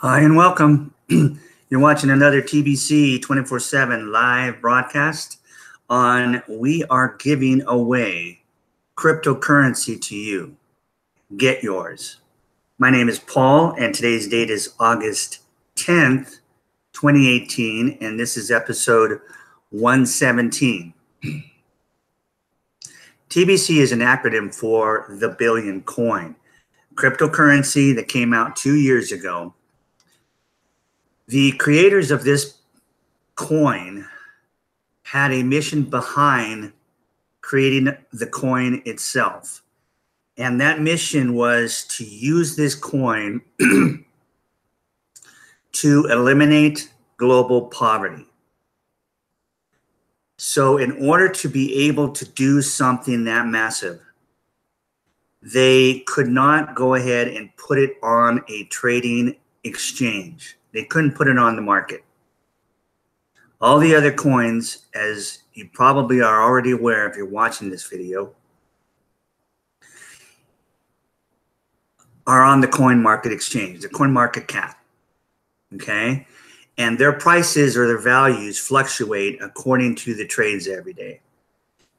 Hi and welcome. You're watching another TBC 24/7 live broadcast on We Are Giving Away Cryptocurrency to You. Get yours. My name is Paul, and today's date is August 10th, 2018, and this is episode 117. TBC is an acronym for the Billion Coin, cryptocurrency that came out 2 years ago. The creators of this coin had a mission behind creating the coin itself. And that mission was to use this coin to eliminate global poverty. So in order to be able to do something that massive, they could not go ahead and put it on a trading exchange. They couldn't put it on the market. All the other coins, as you probably are already aware if you're watching this video, are on the coin market exchange, the coin market cap. Okay? And their prices or their values fluctuate according to the trades every day.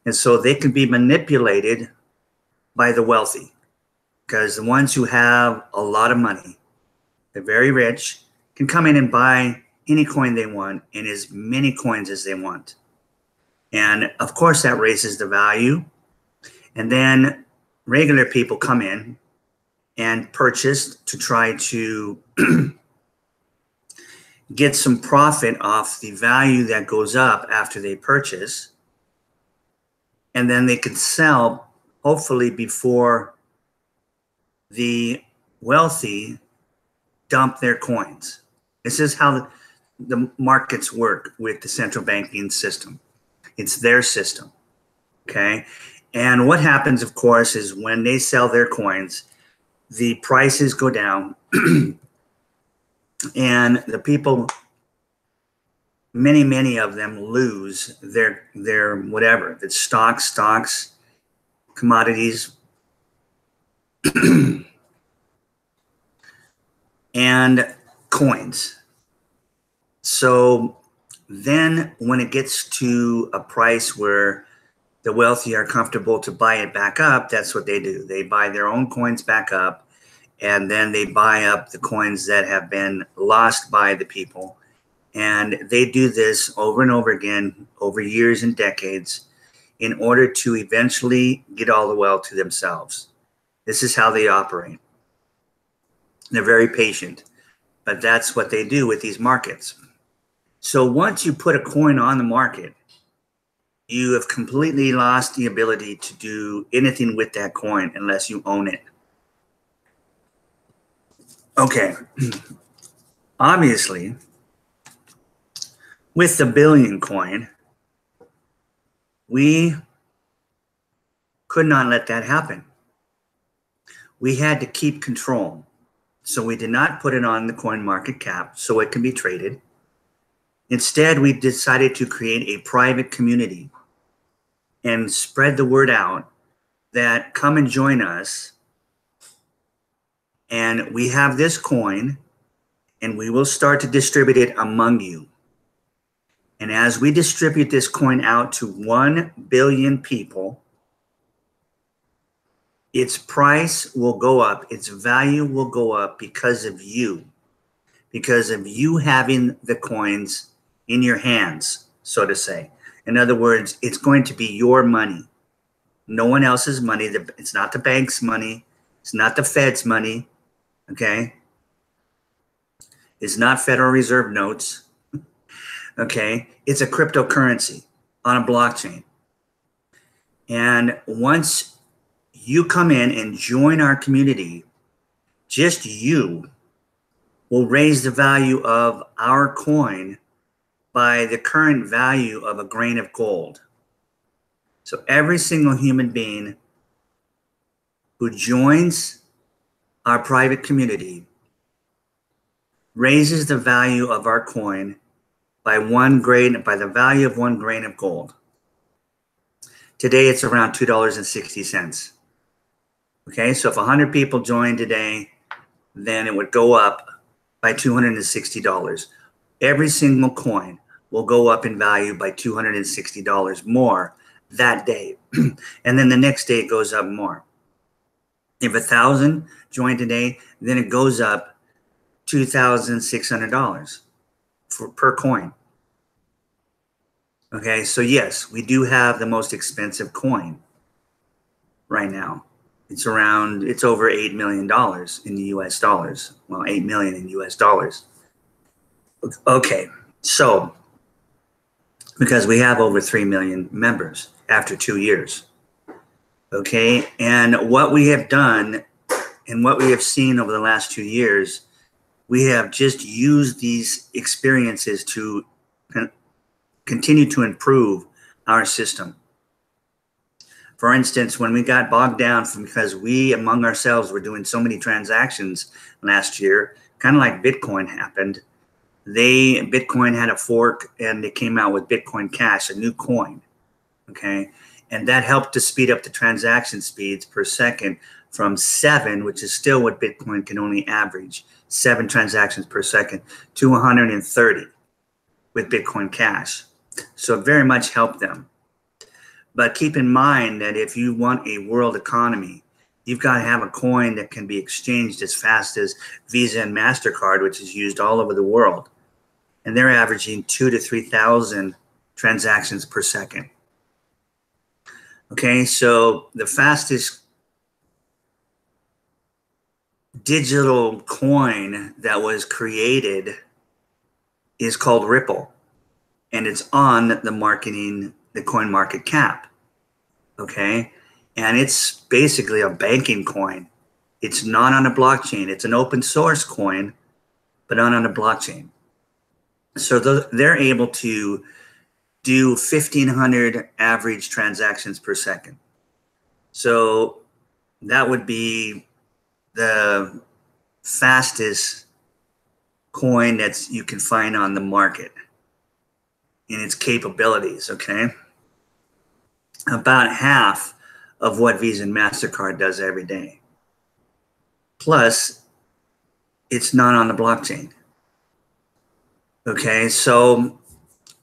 And so they can be manipulated by the wealthy, because the ones who have a lot of money, they're very rich, can come in and buy any coin they want and as many coins as they want. And of course that raises the value. And then regular people come in and purchase to try to get some profit off the value that goes up after they purchase. And then they can sell, hopefully before the wealthy dump their coins. This is how the markets work with the central banking system. It's their system, okay? And what happens, of course, is when they sell their coins, the prices go down and the people, many of them lose their whatever, the stocks, commodities, and coins. So then when it gets to a price where the wealthy are comfortable to buy it back up, that's what they do. They buy their own coins back up, and then they buy up the coins that have been lost by the people. And they do this over and over again, over years and decades, in order to eventually get all the wealth to themselves. This is how they operate. They're very patient, but that's what they do with these markets. So once you put a coin on the market, you have completely lost the ability to do anything with that coin unless you own it. Okay. Obviously, with the Billion coin, we could not let that happen. We had to keep control. So we did not put it on the coin market cap so it can be traded. Instead, we decided to create a private community and spread the word out that come and join us. And we have this coin and we will start to distribute it among you. And as we distribute this coin out to 1 billion people, its price will go up, its value will go up because of you having the coins in your hands, so to say. In other words, it's going to be your money, no one else's money. It's not the bank's money. It's not the Fed's money, okay? It's not Federal Reserve notes, okay? It's a cryptocurrency on a blockchain. And once you come in and join our community, just you will raise the value of our coin by the current value of a grain of gold. So every single human being who joins our private community raises the value of our coin by the value of 1 grain of gold. Today it's around $2.60. Okay, so if 100 people join today, then it would go up by $260. Every single coin will go up in value by $260 more that day. And then the next day it goes up more. If 1,000 join today, then it goes up $2,600 per coin. Okay, so yes, we do have the most expensive coin right now. It's over $8 million in the US dollars. Well, 8 million in US dollars. Okay, so because we have over 3 million members after 2 years. Okay, and what we have done and what we have seen over the last 2 years, we have just used these experiences to continue to improve our system. For instance, when we got bogged down because we among ourselves were doing so many transactions last year, kind of like Bitcoin happened, Bitcoin had a fork and they came out with Bitcoin Cash, a new coin. Okay. And that helped to speed up the transaction speeds per second from 7, which is still what Bitcoin can only average, 7 transactions per second, to 130 with Bitcoin Cash. So it very much helped them. But keep in mind that if you want a world economy, you've got to have a coin that can be exchanged as fast as Visa and MasterCard, which is used all over the world. And they're averaging 2,000 to 3,000 transactions per second. Okay, so the fastest digital coin that was created is called Ripple. And it's on the coin market cap. Okay, and it's basically a banking coin. It's not on a blockchain. It's an open source coin, but not on a blockchain. So they're able to do 1,500 average transactions per second. So that would be the fastest coin that you can find on the market in its capabilities, okay? About half of what Visa and MasterCard does every day. Plus, it's not on the blockchain. Okay, so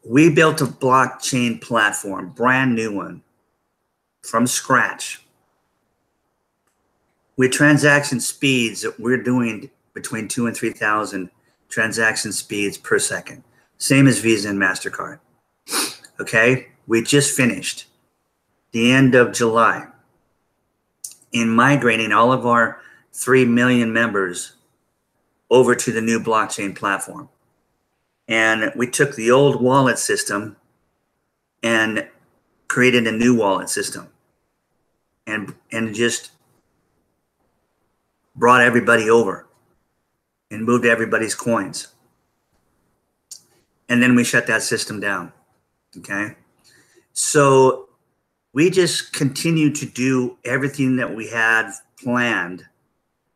we built a blockchain platform, brand new one, from scratch. With transaction speeds, we're doing between 2,000 and 3,000 transaction speeds per second. Same as Visa and MasterCard. Okay, we just finished the end of July in migrating all of our 3 million members over to the new blockchain platform. And we took the old wallet system and created a new wallet system and just brought everybody over and moved everybody's coins. And then we shut that system down. Okay. So we just continue to do everything that we had planned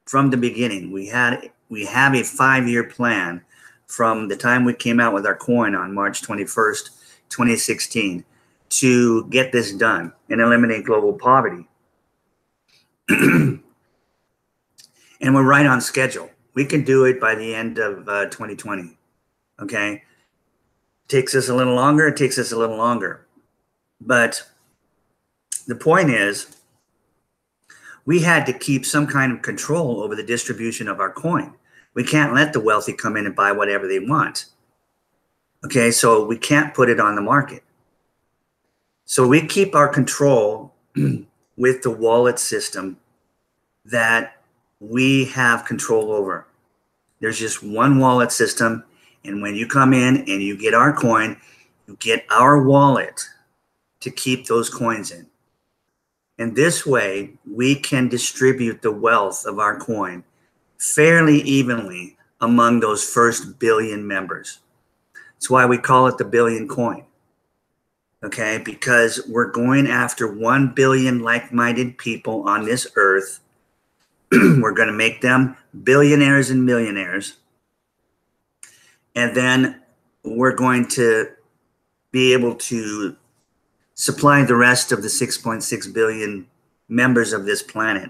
from the beginning. We have a 5-year plan from the time we came out with our coin on March 21st, 2016 to get this done and eliminate global poverty. And we're right on schedule. We can do it by the end of 2020. Okay. Takes us a little longer. It takes us a little longer. But the point is, we had to keep some kind of control over the distribution of our coin. We can't let the wealthy come in and buy whatever they want. Okay, so we can't put it on the market. So we keep our control with the wallet system that we have control over. There's just one wallet system. And when you come in and you get our coin, you get our wallet to keep those coins in. And this way, we can distribute the wealth of our coin fairly evenly among those first billion members. That's why we call it the billion coin. Okay, because we're going after 1 billion like-minded people on this earth. We're going to make them billionaires and millionaires. And then we're going to be able to supply the rest of the 6.6 billion members of this planet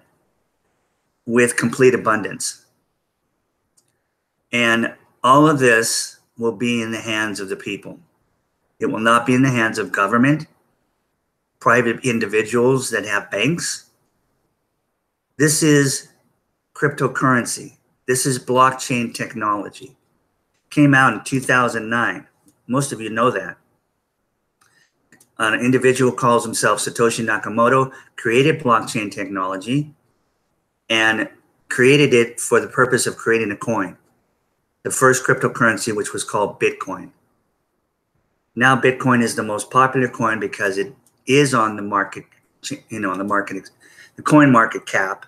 with complete abundance. And all of this will be in the hands of the people. It will not be in the hands of government, private individuals that have banks. This is cryptocurrency. This is blockchain technology. Came out in 2009. Most of you know that. An individual calls himself Satoshi Nakamoto, created blockchain technology and created it for the purpose of creating a coin. The first cryptocurrency, which was called Bitcoin. Now Bitcoin is the most popular coin because it is on the market, the coin market cap.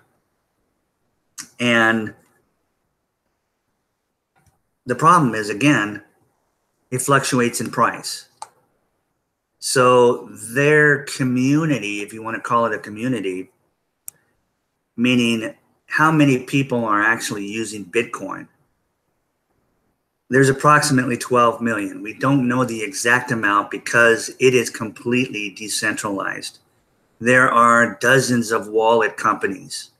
And the problem is, again, it fluctuates in price. So their community, if you want to call it a community, meaning how many people are actually using Bitcoin, there's approximately 12 million. We don't know the exact amount because it is completely decentralized. There are dozens of wallet companies,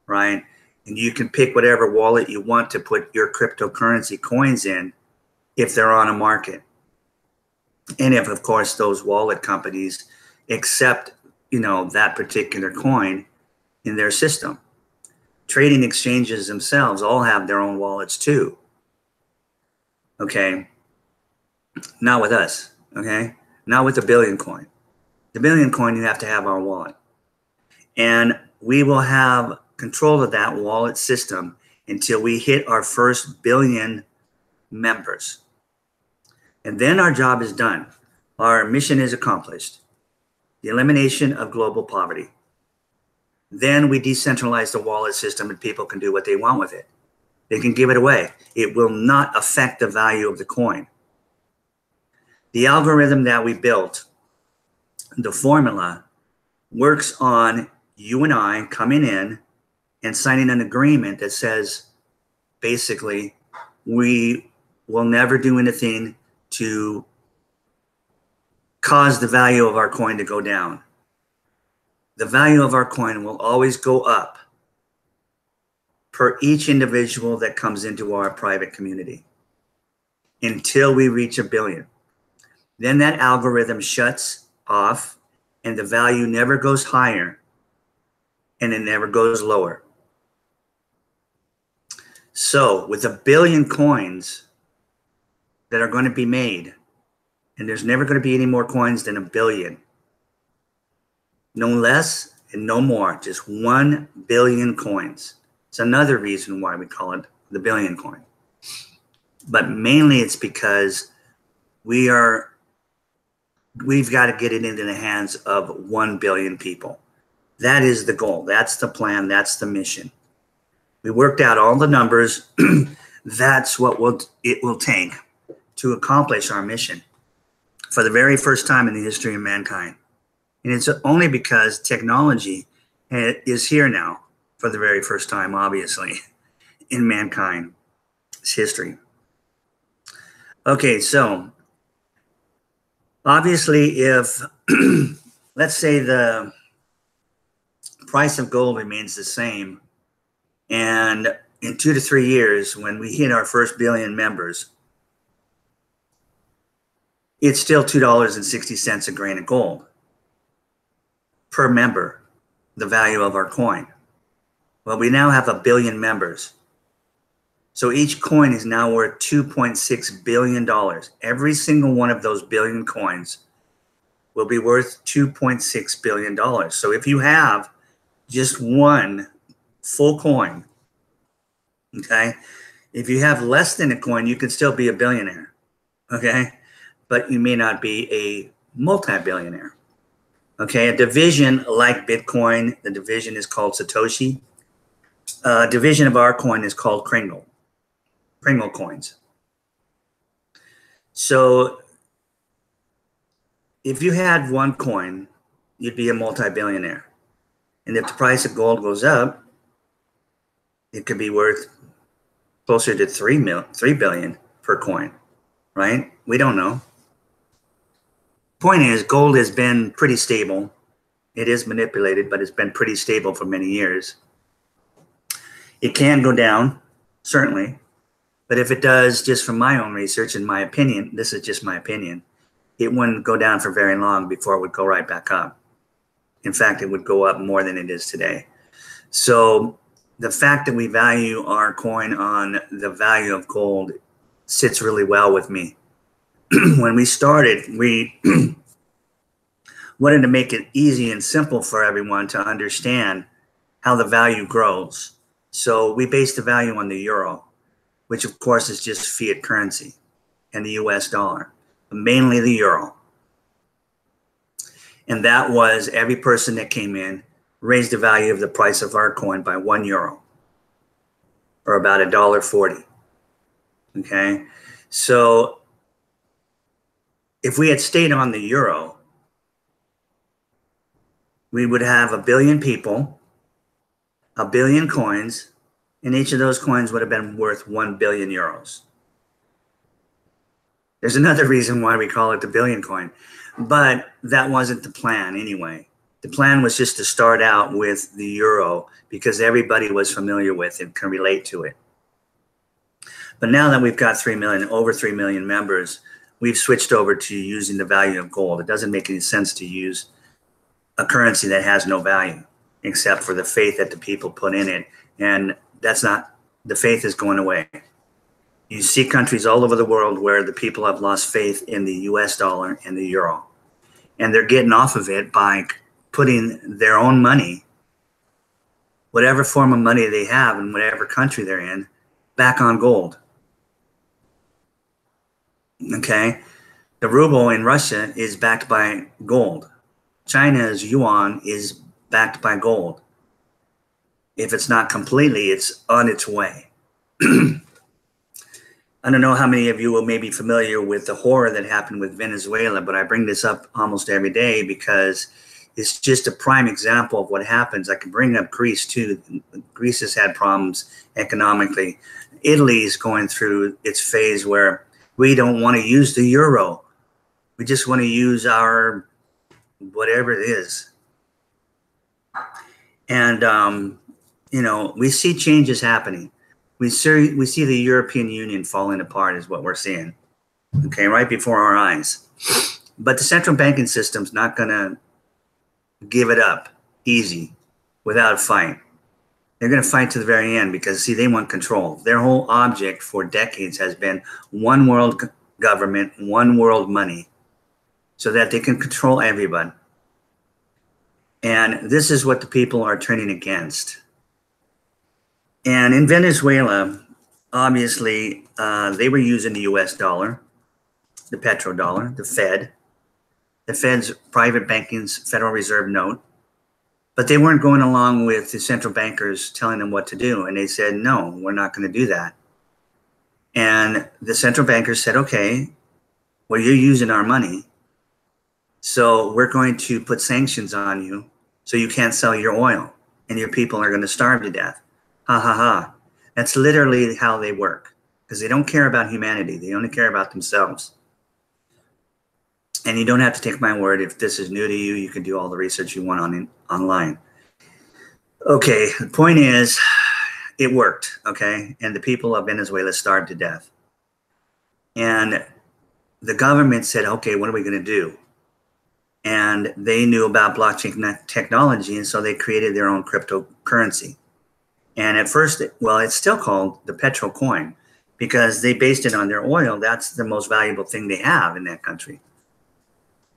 right? And you can pick whatever wallet you want to put your cryptocurrency coins in if they're on a market. And if, of course, those wallet companies accept, that particular coin in their system. Trading exchanges themselves all have their own wallets too. Okay. Not with us. Okay. Not with the Billion coin. The Billion coin, you have to have our wallet. And we will have control of that wallet system until we hit our first billion members. And then our job is done. Our mission is accomplished. The elimination of global poverty. Then we decentralize the wallet system and people can do what they want with it. They can give it away. It will not affect the value of the coin. The algorithm that we built, the formula, works on you and I coming in and signing an agreement that says, basically, we will never do anything to cause the value of our coin to go down. The value of our coin will always go up per each individual that comes into our private community until we reach 1 billion. Then that algorithm shuts off and the value never goes higher and it never goes lower. So with 1 billion coins that are going to be made, and there's never going to be any more coins than 1 billion. No less and no more, just 1 billion coins. It's another reason why we call it the Billion coin. But mainly it's because we've got to get it into the hands of 1 billion people. That is the goal. That's the plan. That's the mission. We worked out all the numbers. That's what it will take to accomplish our mission for the very first time in the history of mankind. And it's only because technology is here now for the very first time, obviously, in mankind's history. Okay, so obviously if, let's say the price of gold remains the same, and in 2 to 3 years, when we hit our first billion members, it's still $2.60 a grain of gold per member, the value of our coin. Well, we now have 1 billion members. So each coin is now worth $2.6 billion. Every single one of those billion coins will be worth $2.6 billion. So if you have just one full coin, okay, if you have less than a coin, you can still be a billionaire, okay? But you may not be a multi-billionaire. Okay, a division like Bitcoin, the division is called Satoshi. A division of our coin is called Kringle coins. So if you had one coin, you'd be a multi-billionaire. And if the price of gold goes up, it could be worth closer to 3 billion per coin, right? We don't know. Point is, gold has been pretty stable. It is manipulated, but it's been pretty stable for many years. It can go down, certainly. But if it does, just from my own research and my opinion, this is just my opinion, it wouldn't go down for very long before it would go right back up. In fact, it would go up more than it is today. So the fact that we value our coin on the value of gold sits really well with me. When we started, we wanted to make it easy and simple for everyone to understand how the value grows. So we based the value on the euro, which of course is just fiat currency, and the US dollar, but mainly the euro. And that was every person that came in raised the value of the price of our coin by €1, or about $1.40. Okay, so if we had stayed on the euro, we would have 1 billion people, 1 billion coins, and each of those coins would have been worth 1 billion euros. There's another reason why we call it the billion coin, but that wasn't the plan anyway. The plan was just to start out with the euro because everybody was familiar with it and can relate to it. But now that we've got 3 million, over 3 million members, we've switched over to using the value of gold. It doesn't make any sense to use a currency that has no value except for the faith that the people put in it. And that's not, the faith is going away. You see countries all over the world where the people have lost faith in the US dollar and the euro. And they're getting off of it by putting their own money, whatever form of money they have in whatever country they're in, back on gold. Okay? The ruble in Russia is backed by gold. China's yuan is backed by gold. If it's not completely, it's on its way. I don't know how many of you will maybe familiar with the horror that happened with Venezuela, but I bring this up almost every day because it's just a prime example of what happens. I can bring up Greece too. Greece has had problems economically. Italy is going through its phase where we don't want to use the euro. We just want to use our whatever it is. And, you know, we see changes happening. We see the European Union falling apart is what we're seeing, okay, right before our eyes. But the central banking system's not going to give it up easy without a fight. They're going to fight to the very end because, see, they want control. Their whole object for decades has been one world government, one world money, so that they can control everybody. And this is what the people are turning against. And in Venezuela, obviously, they were using the US dollar, the petrodollar, the Fed's private banking's Federal Reserve note. But they weren't going along with the central bankers telling them what to do. And they said, no, we're not going to do that. And the central bankers said, okay, well, you're using our money, so we're going to put sanctions on you so you can't sell your oil and your people are going to starve to death. Ha ha ha. That's literally how they work because they don't care about humanity. They only care about themselves. And you don't have to take my word. If this is new to you, you can do all the research you want online. Okay, the point is, it worked, okay? And the people of Venezuela starved to death. And the government said, okay, what are we going to do? And they knew about blockchain technology, and so they created their own cryptocurrency. And at first, well, it's still called the petrol coin because they based it on their oil. That's the most valuable thing they have in that country.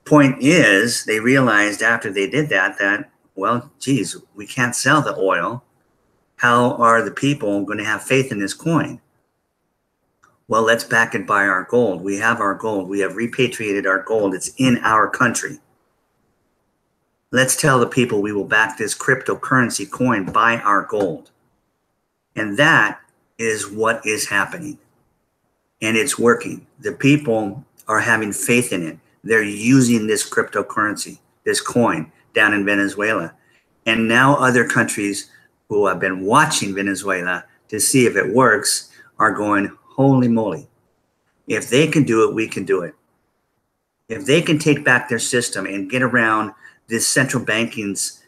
Point is, they realized after they did that, well, geez, we can't sell the oil. How are the people going to have faith in this coin? Well, let's back it by our gold. We have our gold. We have repatriated our gold. It's in our country. Let's tell the people we will back this cryptocurrency coin by our gold. And that is what is happening. And it's working. The people are having faith in it. They're using this cryptocurrency, this coin down in Venezuela. And now other countries who have been watching Venezuela to see if it works are going, holy moly. If they can do it, we can do it. If they can take back their system and get around this central banking's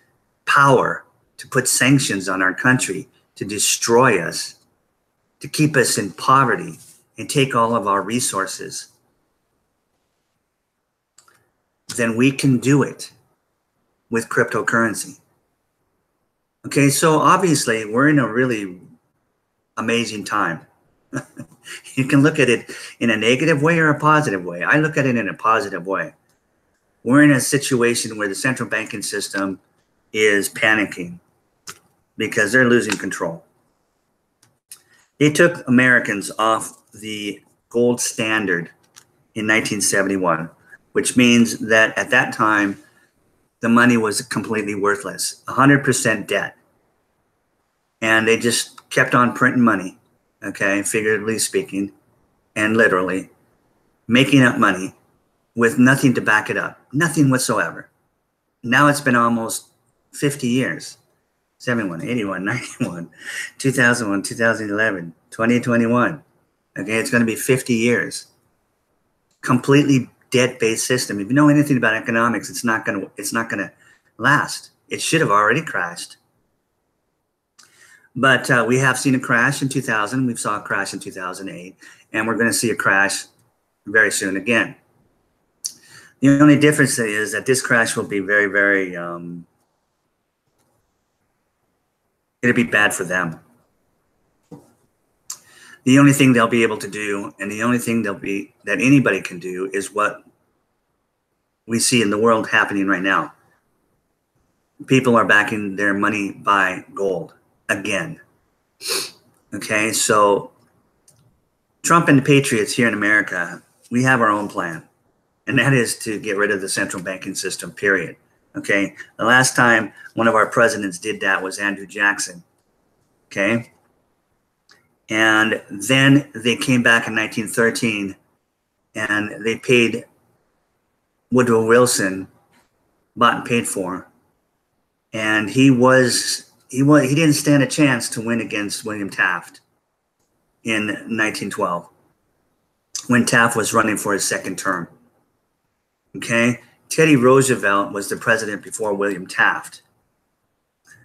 power to put sanctions on our country, to destroy us, to keep us in poverty and take all of our resources, then we can do it with cryptocurrency. Okay, so obviously we're in a really amazing time. You can look at it in a negative way or a positive way. I look at it in a positive way. We're in a situation where the central banking system is panicking because they're losing control. They took Americans off the gold standard in 1971, which means that at that time, the money was completely worthless, 100% debt. And they just kept on printing money, okay, figuratively speaking, and literally making up money with nothing to back it up, nothing whatsoever. Now it's been almost 50 years, 71, 81, 91, 2001, 2011, 2021. Okay, it's going to be 50 years. Completely debt-based system. If you know anything about economics, it's not going to last. It should have already crashed. But we have seen a crash in 2000. We saw a crash in 2008, and we're going to see a crash very soon again. The only difference is that this crash will be very, very, it'll be bad for them. The only thing they'll be able to do, and the only thing that anybody can do, is what we see in the world happening right now. People are backing their money by gold again. Okay, so Trump and the Patriots here in America, we have our own plan, and that is to get rid of the central banking system, period. Okay, the last time one of our presidents did that was Andrew Jackson. Okay, and then they came back in 1913 and they paid Woodrow Wilson, bought and paid for, and he didn't stand a chance to win against William Taft in 1912 when Taft was running for his second term. Okay, Teddy Roosevelt was the president before William Taft.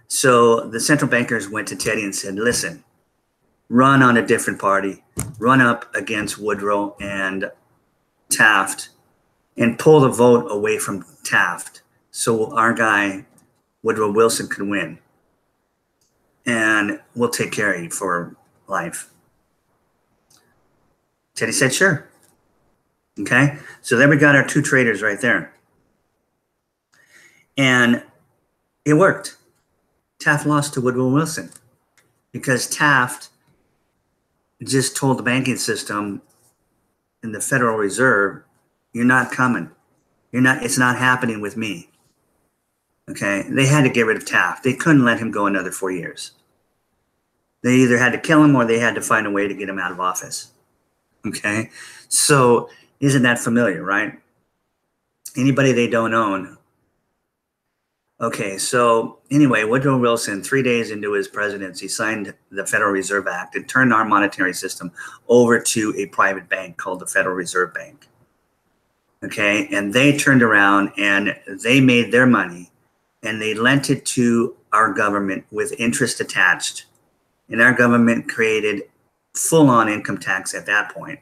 So the central bankers went to Teddy and said, listen, run on a different party, run up against Woodrow and Taft, and pull the vote away from Taft so our guy, Woodrow Wilson, could win. And we'll take care of you for life. Teddy said, sure. Okay, so there we got our two traitors right there. And it worked. Taft lost to Woodrow Wilson because Taft just told the banking system and the Federal Reserve, you're not coming. It's not happening with me. Okay, they had to get rid of Taft. They couldn't let him go another 4 years. They either had to kill him or they had to find a way to get him out of office. Okay, so isn't that familiar, right? Anybody they don't own. Okay, so anyway, Woodrow Wilson, 3 days into his presidency, signed the Federal Reserve Act and turned our monetary system over to a private bank called the Federal Reserve Bank. Okay, and they turned around and they made their money and they lent it to our government with interest attached. And our government created full-on income tax at that point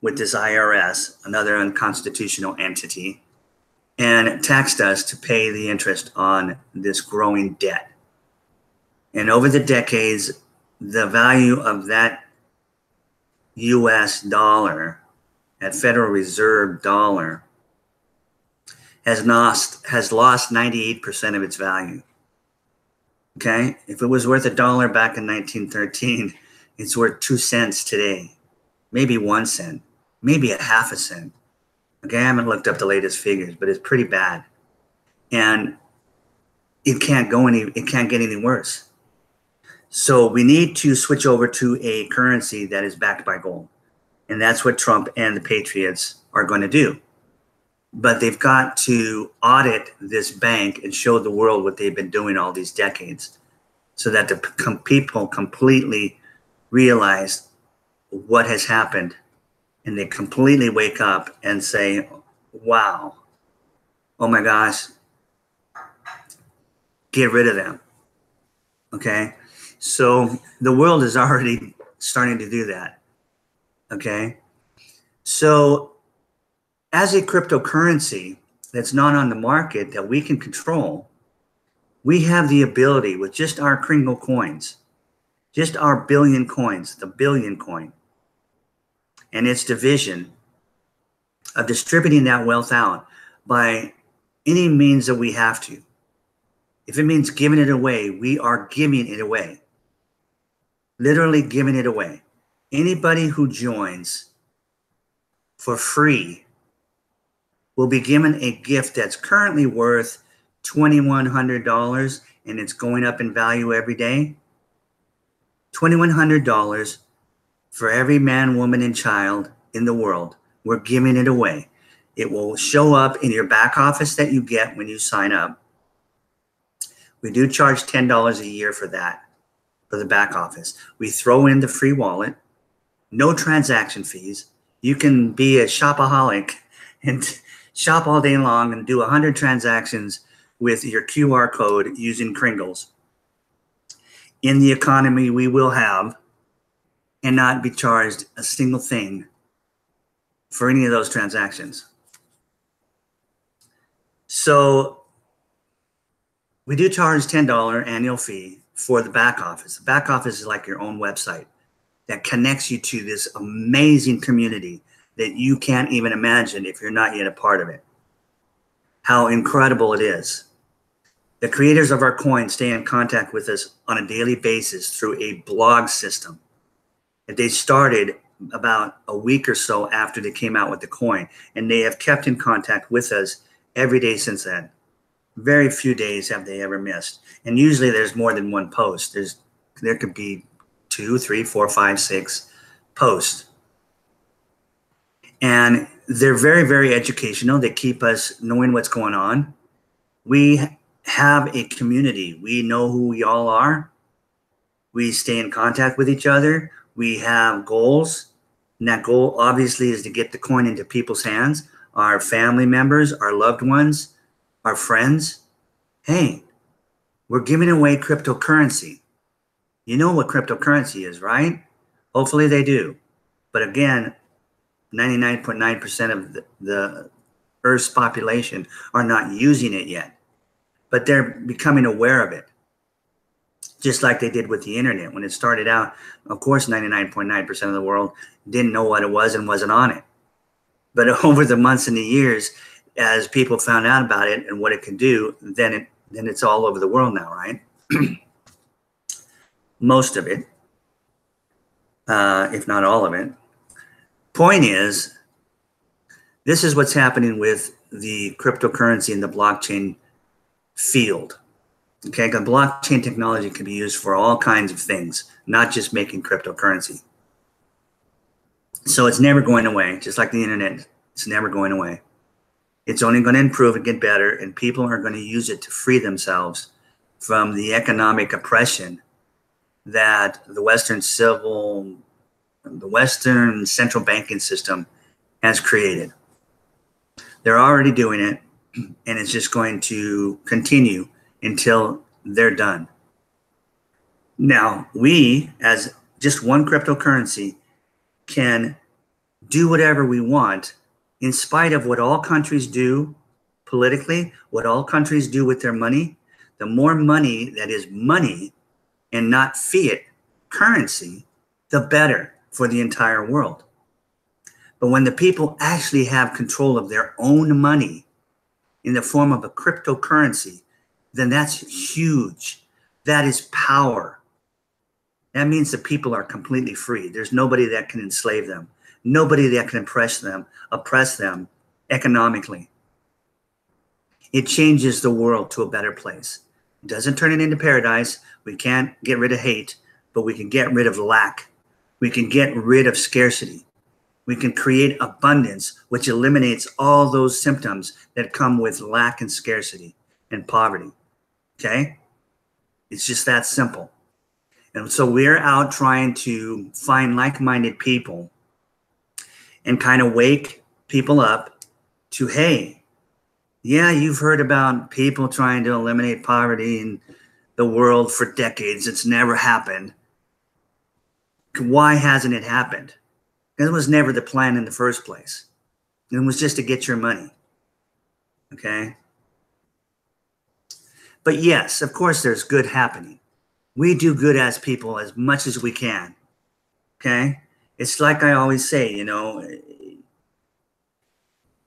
with this IRS, another unconstitutional entity, and taxed us to pay the interest on this growing debt. And over the decades, the value of that US dollar, that Federal Reserve dollar, has lost 98% of its value. Okay, if it was worth $1 back in 1913, it's worth 2 cents today, maybe 1 cent, maybe a half a cent. Okay, I haven't looked up the latest figures, but it's pretty bad, and it can't get any worse. So we need to switch over to a currency that is backed by gold, and that's what Trump and the Patriots are going to do. But they've got to audit this bank and show the world what they've been doing all these decades so that the people completely realize what has happened and they completely wake up and say, wow, oh my gosh, get rid of them. Okay, so the world is already starting to do that. Okay. So as a cryptocurrency that's not on the market that we can control, we have the ability with just our Kringle coins, just our billion coins, the billion coin, and its division of distributing that wealth out by any means that we have to. If it means giving it away, we are giving it away. Literally giving it away. Anybody who joins for free will be given a gift that's currently worth $2,100, and it's going up in value every day. $2,100 for every man, woman, and child in the world. We're giving it away. It will show up in your back office that you get when you sign up. We do charge $10 a year for that, for the back office. We throw in the free wallet, no transaction fees. You can be a shopaholic and shop all day long and do 100 transactions with your QR code using Kringles. In the economy we will have, and not be charged a single thing for any of those transactions. So we do charge $10 annual fee for the back office. The back office is like your own website that connects you to this amazing community that you can't even imagine if you're not yet a part of it. How incredible it is. The creators of our coin stay in contact with us on a daily basis through a blog system that they started about a week or so after they came out with the coin, and they have kept in contact with us every day since then. Very few days have they ever missed, and usually there's more than one post. There could be 2, 3, 4, 5, 6 posts, and they're very, very educational. They keep us knowing what's going on. We have a community. We know who we all are. We stay in contact with each other. We have goals, and that goal obviously is to get the coin into people's hands, our family members, our loved ones, our friends. Hey, we're giving away cryptocurrency. You know what cryptocurrency is, right? Hopefully they do. But again, 99.9% of the Earth's population are not using it yet, but they're becoming aware of it. Just like they did with the internet. When it started out, of course, 99.9% of the world didn't know what it was and wasn't on it. But over the months and the years, as people found out about it and what it can do, then it's all over the world now, right? Most of it, if not all of it. Point is, this is what's happening with the cryptocurrency and the blockchain field. Okay, because blockchain technology can be used for all kinds of things, not just making cryptocurrency. So it's never going away, just like the internet. It's never going away. It's only going to improve and get better, and people are going to use it to free themselves from the economic oppression that the Western central banking system has created. They're already doing it, and it's just going to continue until they're done. Now, we, as just one cryptocurrency, can do whatever we want in spite of what all countries do politically, what all countries do with their money. The more money that is money and not fiat currency, the better for the entire world. But when the people actually have control of their own money in the form of a cryptocurrency, then that's huge. That is power. That means the people are completely free. There's nobody that can enslave them, nobody that can oppress them economically. It changes the world to a better place. It doesn't turn it into paradise. We can't get rid of hate, but we can get rid of lack. We can get rid of scarcity. We can create abundance, which eliminates all those symptoms that come with lack and scarcity and poverty. Okay? It's just that simple. And so we're out trying to find like-minded people and kind of wake people up to, hey, yeah, you've heard about people trying to eliminate poverty in the world for decades. It's never happened. Why hasn't it happened? It was never the plan in the first place. It was just to get your money. Okay? But yes, of course, there's good happening. We do good as people as much as we can. Okay? It's like I always say, you know,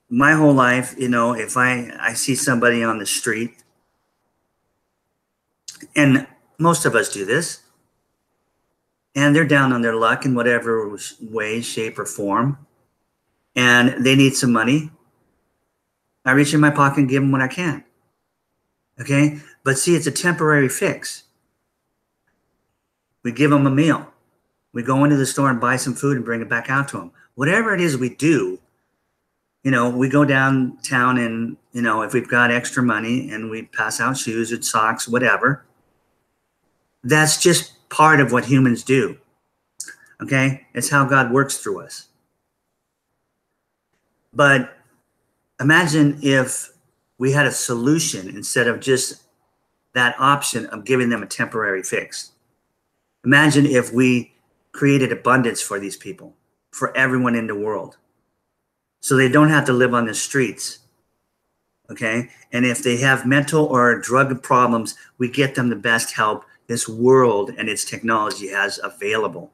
my whole life, you know, if I see somebody on the street, and most of us do this, and they're down on their luck in whatever way, shape, or form, and they need some money, I reach in my pocket and give them what I can. Okay? But see, it's a temporary fix. We give them a meal. We go into the store and buy some food and bring it back out to them. Whatever it is we do, you know, we go downtown and, you know, if we've got extra money and we pass out shoes or socks, whatever, that's just part of what humans do. Okay? It's how God works through us. But imagine if we had a solution instead of just that option of giving them a temporary fix. Imagine if we created abundance for these people, for everyone in the world, so they don't have to live on the streets. Okay? And if they have mental or drug problems, we get them the best help this world and its technology has available.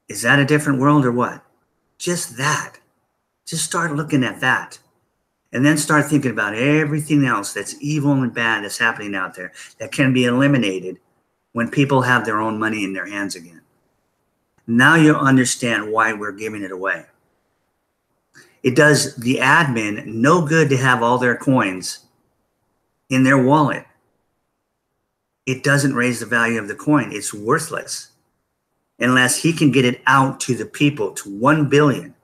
Is that a different world or what? Just that. Just start looking at that. And then start thinking about everything else that's evil and bad that's happening out there that can be eliminated when people have their own money in their hands again. Now you'll understand why we're giving it away. It does the admin no good to have all their coins in their wallet. It doesn't raise the value of the coin. It's worthless unless he can get it out to the people, to 1 billion,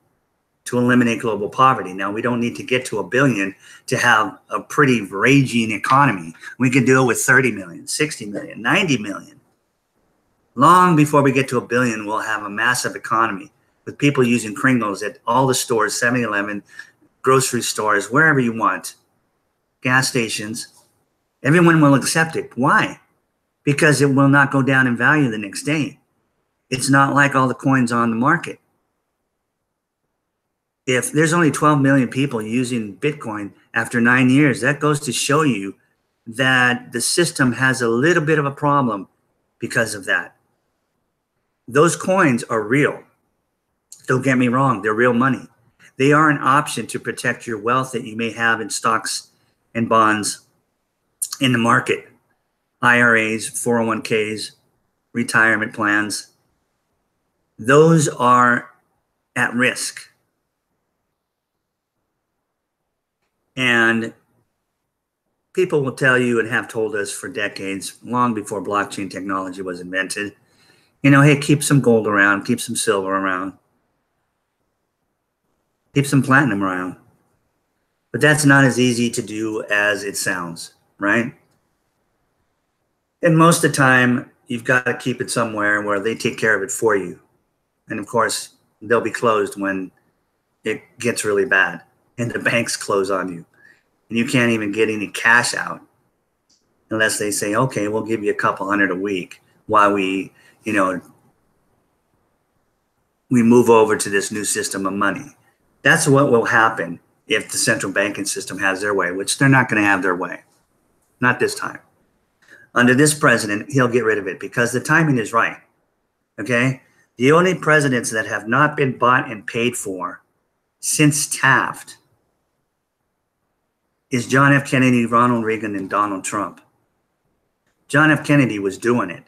to eliminate global poverty. Now, we don't need to get to 1 billion to have a pretty raging economy. We can do it with 30 million, 60 million, 90 million. Long before we get to 1 billion, we'll have a massive economy with people using Kringles at all the stores, 7-Eleven, grocery stores, wherever you want, gas stations. Everyone will accept it. Why? Because it will not go down in value the next day. It's not like all the coins on the market. If there's only 12 million people using Bitcoin after 9 years, that goes to show you that the system has a little bit of a problem because of that. Those coins are real. Don't get me wrong, they're real money. They are an option to protect your wealth that you may have in stocks and bonds in the market, IRAs, 401ks, retirement plans. Those are at risk. And people will tell you and have told us for decades, long before blockchain technology was invented, you know, hey, keep some gold around, keep some silver around, keep some platinum around. But that's not as easy to do as it sounds, right? And most of the time, you've got to keep it somewhere where they take care of it for you. And of course, they'll be closed when it gets really bad and the banks close on you. And you can't even get any cash out unless they say, okay, we'll give you a couple hundred a week while we, you know, we move over to this new system of money. That's what will happen if the central banking system has their way, which they're not going to have their way. Not this time. Under this president, he'll get rid of it because the timing is right. Okay? The only presidents that have not been bought and paid for since Taft is John F. Kennedy, Ronald Reagan, and Donald Trump. John F. Kennedy was doing it.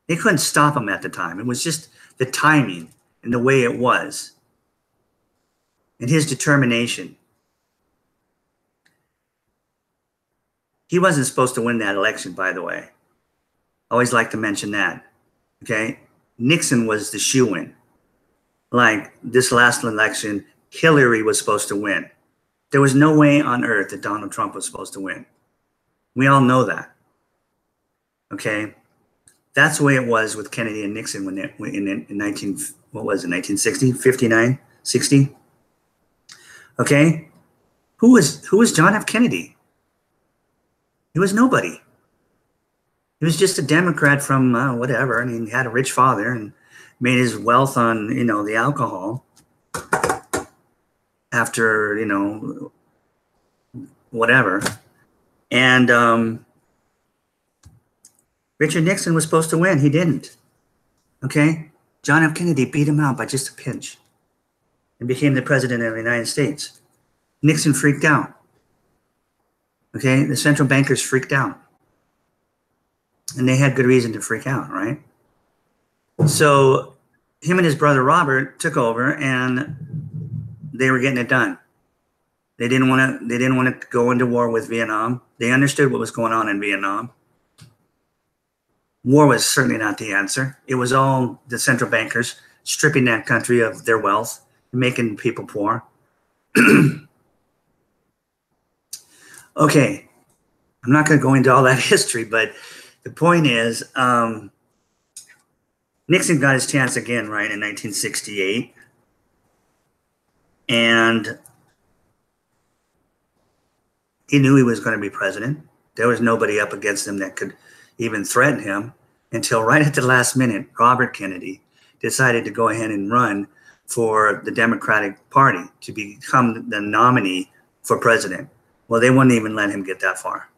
They couldn't stop him at the time. It was just the timing and the way it was and his determination. He wasn't supposed to win that election, by the way. I always like to mention that. Okay? Nixon was the shoo-in. Like this last election, Hillary was supposed to win. There was no way on earth that Donald Trump was supposed to win. We all know that. Okay? That's the way it was with Kennedy and Nixon when they, in 1960, 59, 60. Okay? Who was John F. Kennedy? He was nobody. He was just a Democrat from whatever, and he had a rich father and made his wealth on, the alcohol after, whatever. And Richard Nixon was supposed to win. He didn't. Okay? John F. Kennedy beat him out by just a pinch and became the president of the United States. Nixon freaked out. Okay? The central bankers freaked out. And they had good reason to freak out, right? So him and his brother Robert took over, and they were getting it done. They didn't want to go into war with Vietnam. They understood what was going on in Vietnam. War was certainly not the answer. It was all the central bankers stripping that country of their wealth, making people poor. Okay, I'm not going to go into all that history, but the point is, Nixon got his chance again, right, in 1968. And he knew he was going to be president. There was nobody up against him that could even threaten him until right at the last minute, Robert Kennedy decided to go ahead and run for the Democratic Party to become the nominee for president. Well, they wouldn't even let him get that far.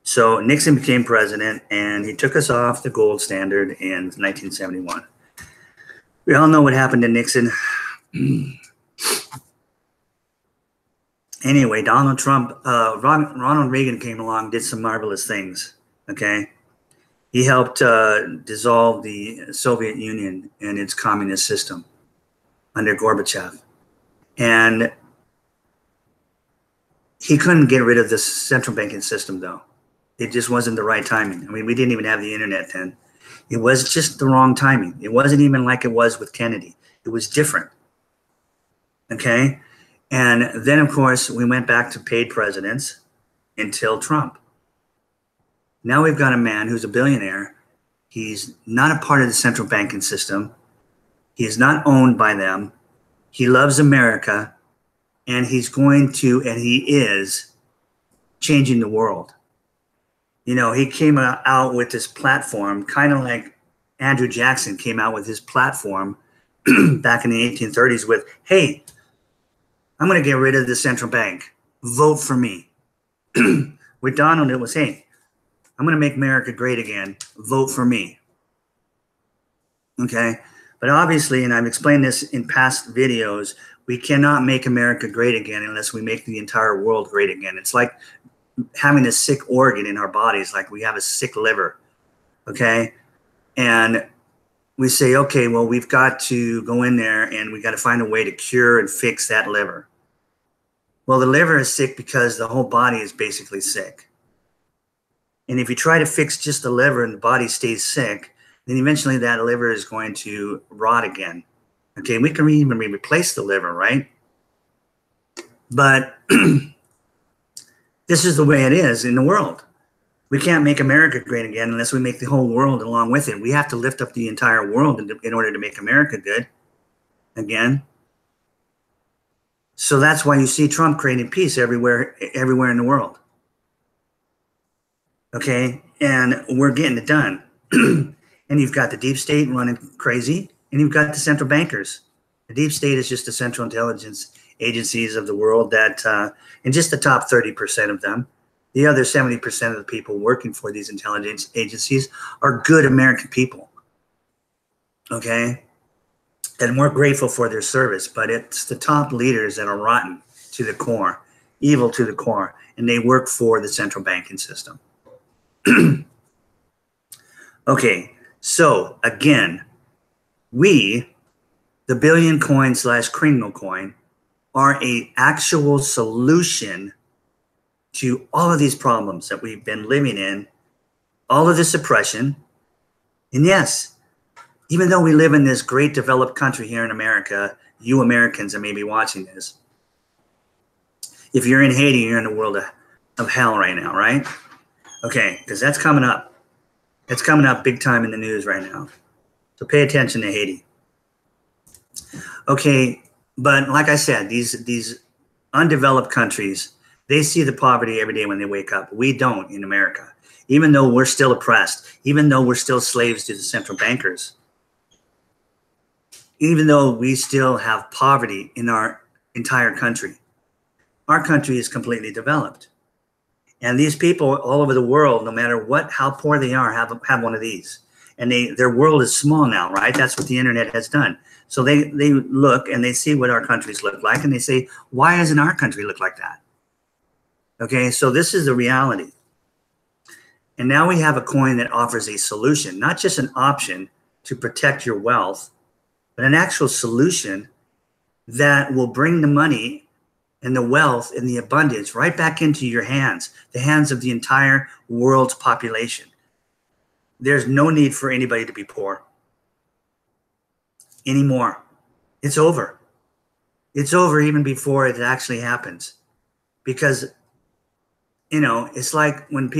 So Nixon became president, and he took us off the gold standard in 1971. We all know what happened to Nixon. Anyway, Donald Trump, Ronald Reagan came along, did some marvelous things, okay? He helped dissolve the Soviet Union and its communist system under Gorbachev. And he couldn't get rid of the central banking system, though. It just wasn't the right timing. I mean, we didn't even have the internet then. It was just the wrong timing. It wasn't even like it was with Kennedy. It was different, okay? And then, of course, we went back to paid presidents until Trump. Now we've got a man who's a billionaire. He's not a part of the central banking system. He is not owned by them. He loves America, and he is changing the world. He came out with this platform, kind of like Andrew Jackson came out with his platform back in the 1830s with, hey, I'm going to get rid of the central bank. Vote for me. With Donald, it was, hey, I'm going to make America great again. Vote for me. Okay? But obviously, and I've explained this in past videos, we cannot make America great again unless we make the entire world great again. It's like having a sick organ in our bodies, like we have a sick liver. Okay? And we say, okay, well, we've got to go in there and we got to find a way to cure and fix that liver. Well, the liver is sick because the whole body is basically sick. And if you try to fix just the liver and the body stays sick, then eventually that liver is going to rot again. Okay, we can even replace the liver, right? But this is the way it is in the world. We can't make America great again unless we make the whole world along with it. We have to lift up the entire world in order to make America good again. So that's why you see Trump creating peace everywhere in the world. Okay, and we're getting it done. And you've got the deep state running crazy, and you've got the central bankers. The deep state is just the central intelligence agencies of the world that, and just the top 30% of them. The other 70% of the people working for these intelligence agencies are good American people. Okay? And we're grateful for their service, but it's the top leaders that are rotten to the core, evil to the core, and they work for the central banking system. Okay, so again, we, the Billion Coin / Kringle Coin, are an actual solution to all of these problems that we've been living in, all of this oppression. And yes, even though we live in this great developed country here in America, you Americans that may be watching this, if you're in Haiti, you're in a world of hell right now, right? Okay, because that's coming up. It's coming up big time in the news right now. So pay attention to Haiti. Okay, but like I said, these undeveloped countries, They see the poverty every day when they wake up. We don't in America. Even though we're still oppressed, even though we're still slaves to the central bankers, even though we still have poverty in our entire country, our country is completely developed. And these people all over the world, no matter how poor they are, have one of these. And their world is small now, right? That's what the internet has done. So they look and they see what our countries look like, and they say, why doesn't our country look like that? Okay, so this is the reality. And now we have a coin that offers a solution, not just an option to protect your wealth, but an actual solution that will bring the money and the wealth and the abundance right back into your hands, the hands of the entire world's population. There's no need for anybody to be poor anymore. It's over. It's over even before it actually happens. Because, it's like when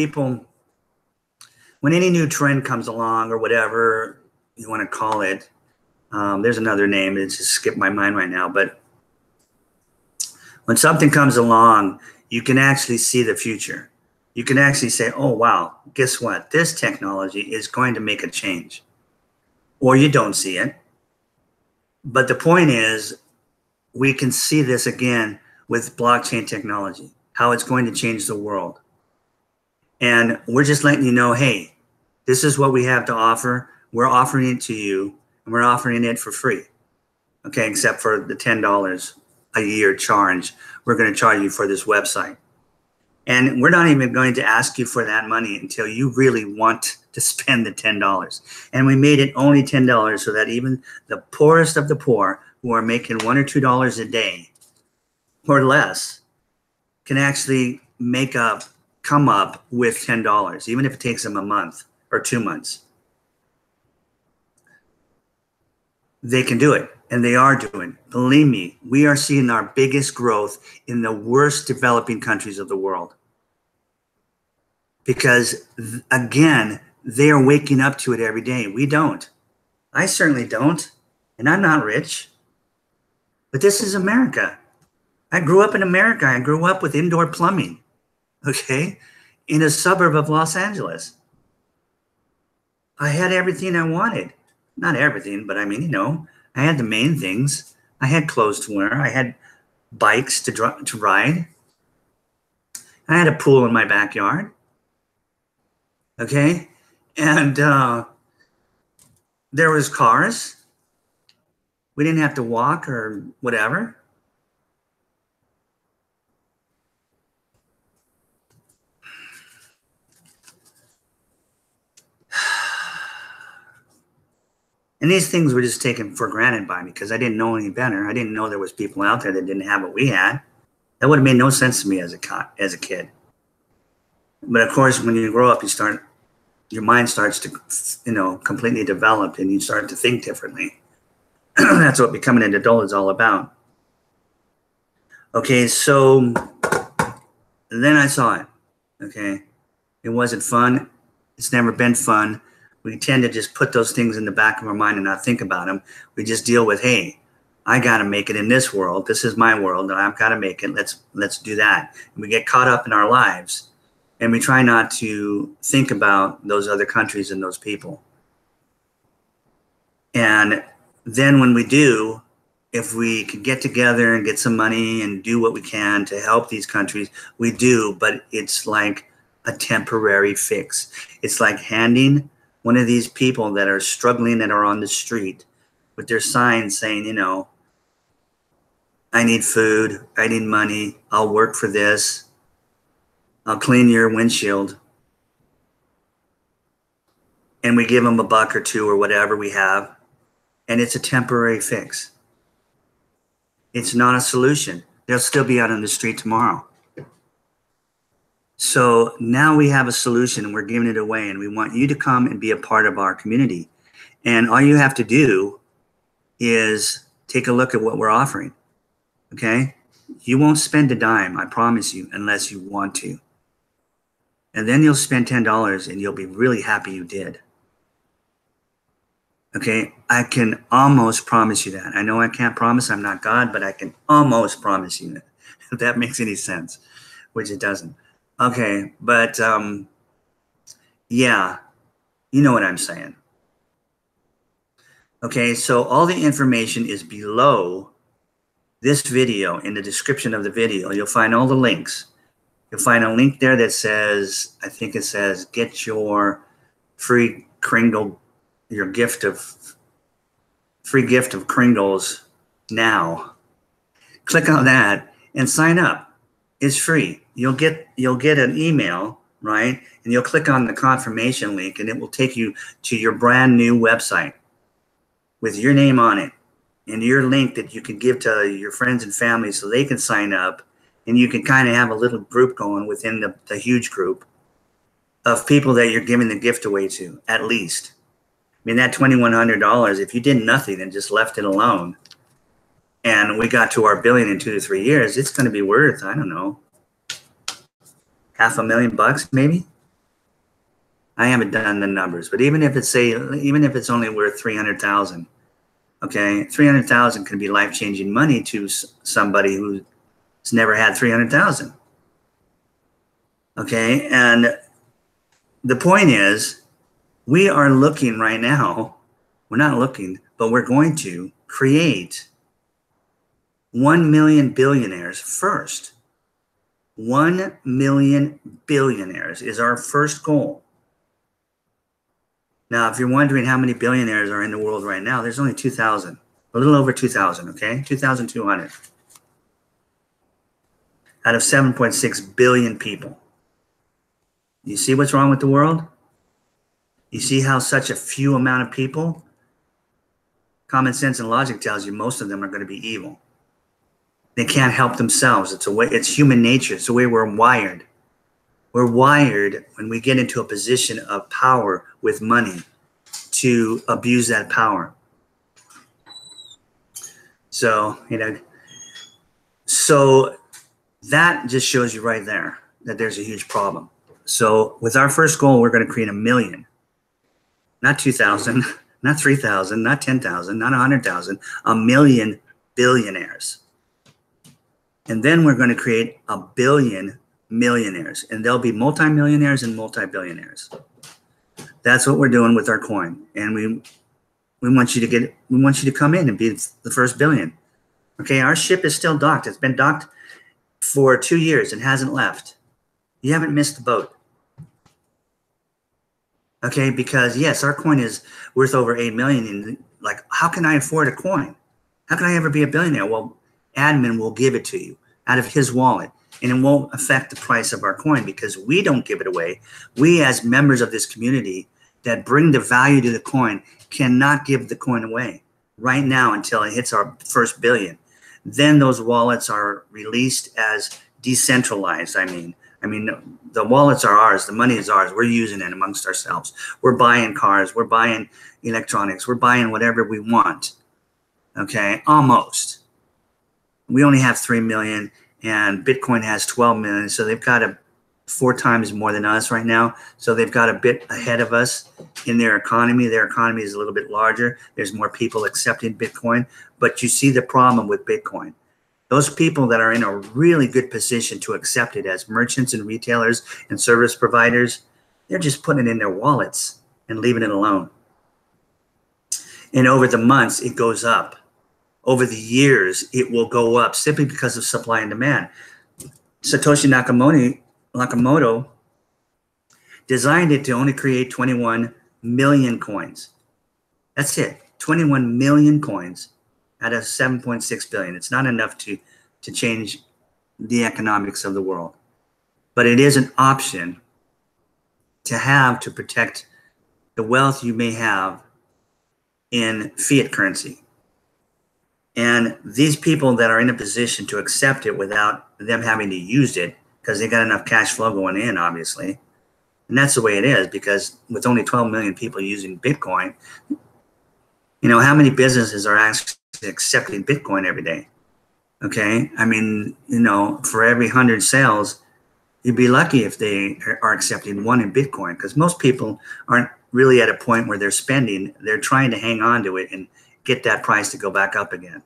any new trend comes along or whatever you want to call it, there's another name, it just skipped my mind right now, but when something comes along, you can actually see the future. You can actually say, oh, wow, guess what? This technology is going to make a change. Or you don't see it. But the point is, we can see this again with blockchain technology, how it's going to change the world. And we're just letting you know, hey, this is what we have to offer. We're offering it to you, and we're offering it for free. Okay, except for the $10 a year charge we're going to charge you for this website. And we're not even going to ask you for that money until you really want to spend the $10. And we made it only $10 so that even the poorest of the poor who are making $1 or $2 a day or less can actually come up with $10, even if it takes them a month or 2 months. They can do it, and they are doing it. Believe me, we are seeing our biggest growth in the worst developing countries of the world. Because, again, they are waking up to it every day. We don't. I certainly don't, and I'm not rich. But this is America. I grew up in America. I grew up with indoor plumbing, okay, in a suburb of Los Angeles. I had everything I wanted. Not everything, but I mean, I had the main things. I had clothes to wear. I had bikes to ride. I had a pool in my backyard. Okay? And there was cars. We didn't have to walk or whatever. And these things were just taken for granted by me because I didn't know any better. I didn't know there was people out there that didn't have what we had. That would have made no sense to me as a kid. But of course, when you grow up, your mind starts to, completely develop, and you start to think differently. That's what becoming an adult is all about. Okay, so then I saw it. Okay, it wasn't fun. It's never been fun. We tend to just put those things in the back of our mind and not think about them. We just deal with, hey, I got to make it in this world. This is my world, and I've got to make it. Let's do that. And we get caught up in our lives, and we try not to think about those other countries and those people. And then when we do, if we can get together and get some money and do what we can to help these countries, we do, but it's like a temporary fix. It's like handing one of these people that are struggling, that are on the street with their signs saying, I need food, I need money, I'll work for this, I'll clean your windshield. And we give them $1 or $2 or whatever we have, and it's a temporary fix. It's not a solution. They'll still be out on the street tomorrow. So now we have a solution, and we're giving it away, and we want you to come and be a part of our community. And all you have to do is take a look at what we're offering. Okay? You won't spend a dime, I promise you, unless you want to. And then you'll spend $10 and you'll be really happy you did. Okay? I can almost promise you that. I know I can't promise, I'm not God, but I can almost promise you that, if that makes any sense. which it doesn't. Okay, but yeah, you know what I'm saying. Okay, so all the information is below this video in the description of the video. You'll find all the links. You'll find a link there that says, I think it says, get your free Kringle, your free gift of Kringles now. Click on that and sign up. It's free. You'll get an email, right? And you'll click on the confirmation link and it will take you to your brand new website with your name on it and your link that you can give to your friends and family so they can sign up, and you can kind of have a little group going within the huge group of people that you're giving the gift away to, at least. I mean, that $2,100, if you did nothing and just left it alone, and we got to our billion in 2 to 3 years, it's going to be worth, I don't know, $500,000 maybe. I haven't done the numbers, but even if it's only worth 300,000, okay, 300,000 can be life-changing money to somebody who's never had 300,000. Okay, and the point is, we are looking right now. We're not looking, but we're going to create 1 million billionaires first. 1 million billionaires is our first goal. Now, if you're wondering how many billionaires are in the world right now, there's only 2,000, a little over 2,000, okay? 2,200 out of 7.6 billion people. You see what's wrong with the world? You see how such a few amount of people? Common sense and logic tells you most of them are going to be evil. They can't help themselves. It's human nature. It's the way we're wired. We're wired when we get into a position of power with money to abuse that power. So, so that just shows you right there that there's a huge problem. So with our first goal, we're going to create 1 million, not 2,000, not 3,000, not 10,000, not 100,000, 1 million billionaires. And then we're going to create 1 billion millionaires, and there'll be multimillionaires and multi-billionaires. That's what we're doing with our coin. And we want you to come in and be the first billion. Okay, our ship is still docked. It's been docked for 2 years and hasn't left. You haven't missed the boat. Okay, because yes, our coin is worth over 8 million. And like, how can I afford a coin? How can I ever be a billionaire? Well, admin will give it to you out of his wallet, and it won't affect the price of our coin because we don't give it away. We, as members of this community that bring the value to the coin, cannot give the coin away right now until it hits our first billion. Then those wallets are released as decentralized. I mean, the wallets are ours. The money is ours. We're using it amongst ourselves. We're buying cars. We're buying electronics. We're buying whatever we want. Okay, almost. We only have 3 million and Bitcoin has 12 million. So they've got 4 times more than us right now. So they've got a bit ahead of us in their economy. Their economy is a little bit larger. There's more people accepting Bitcoin. But you see the problem with Bitcoin. Those people that are in a really good position to accept it as merchants and retailers and service providers, they're just putting it in their wallets and leaving it alone. And over the months, it goes up. Over the years, it will go up simply because of supply and demand. Satoshi Nakamoto designed it to only create 21 million coins. That's it, 21 million coins out of 7.6 billion. It's not enough to change the economics of the world, but it is an option to have to protect the wealth you may have in fiat currency. And these people that are in a position to accept it without them having to use it, because they got enough cash flow going in, obviously. And that's the way it is, because with only 12 million people using Bitcoin, how many businesses are actually accepting Bitcoin every day? Okay. I mean, for every 100 sales, you'd be lucky if they are accepting 1 in Bitcoin, because most people aren't really at a point where they're spending. They're trying to hang on to it and get that price to go back up again.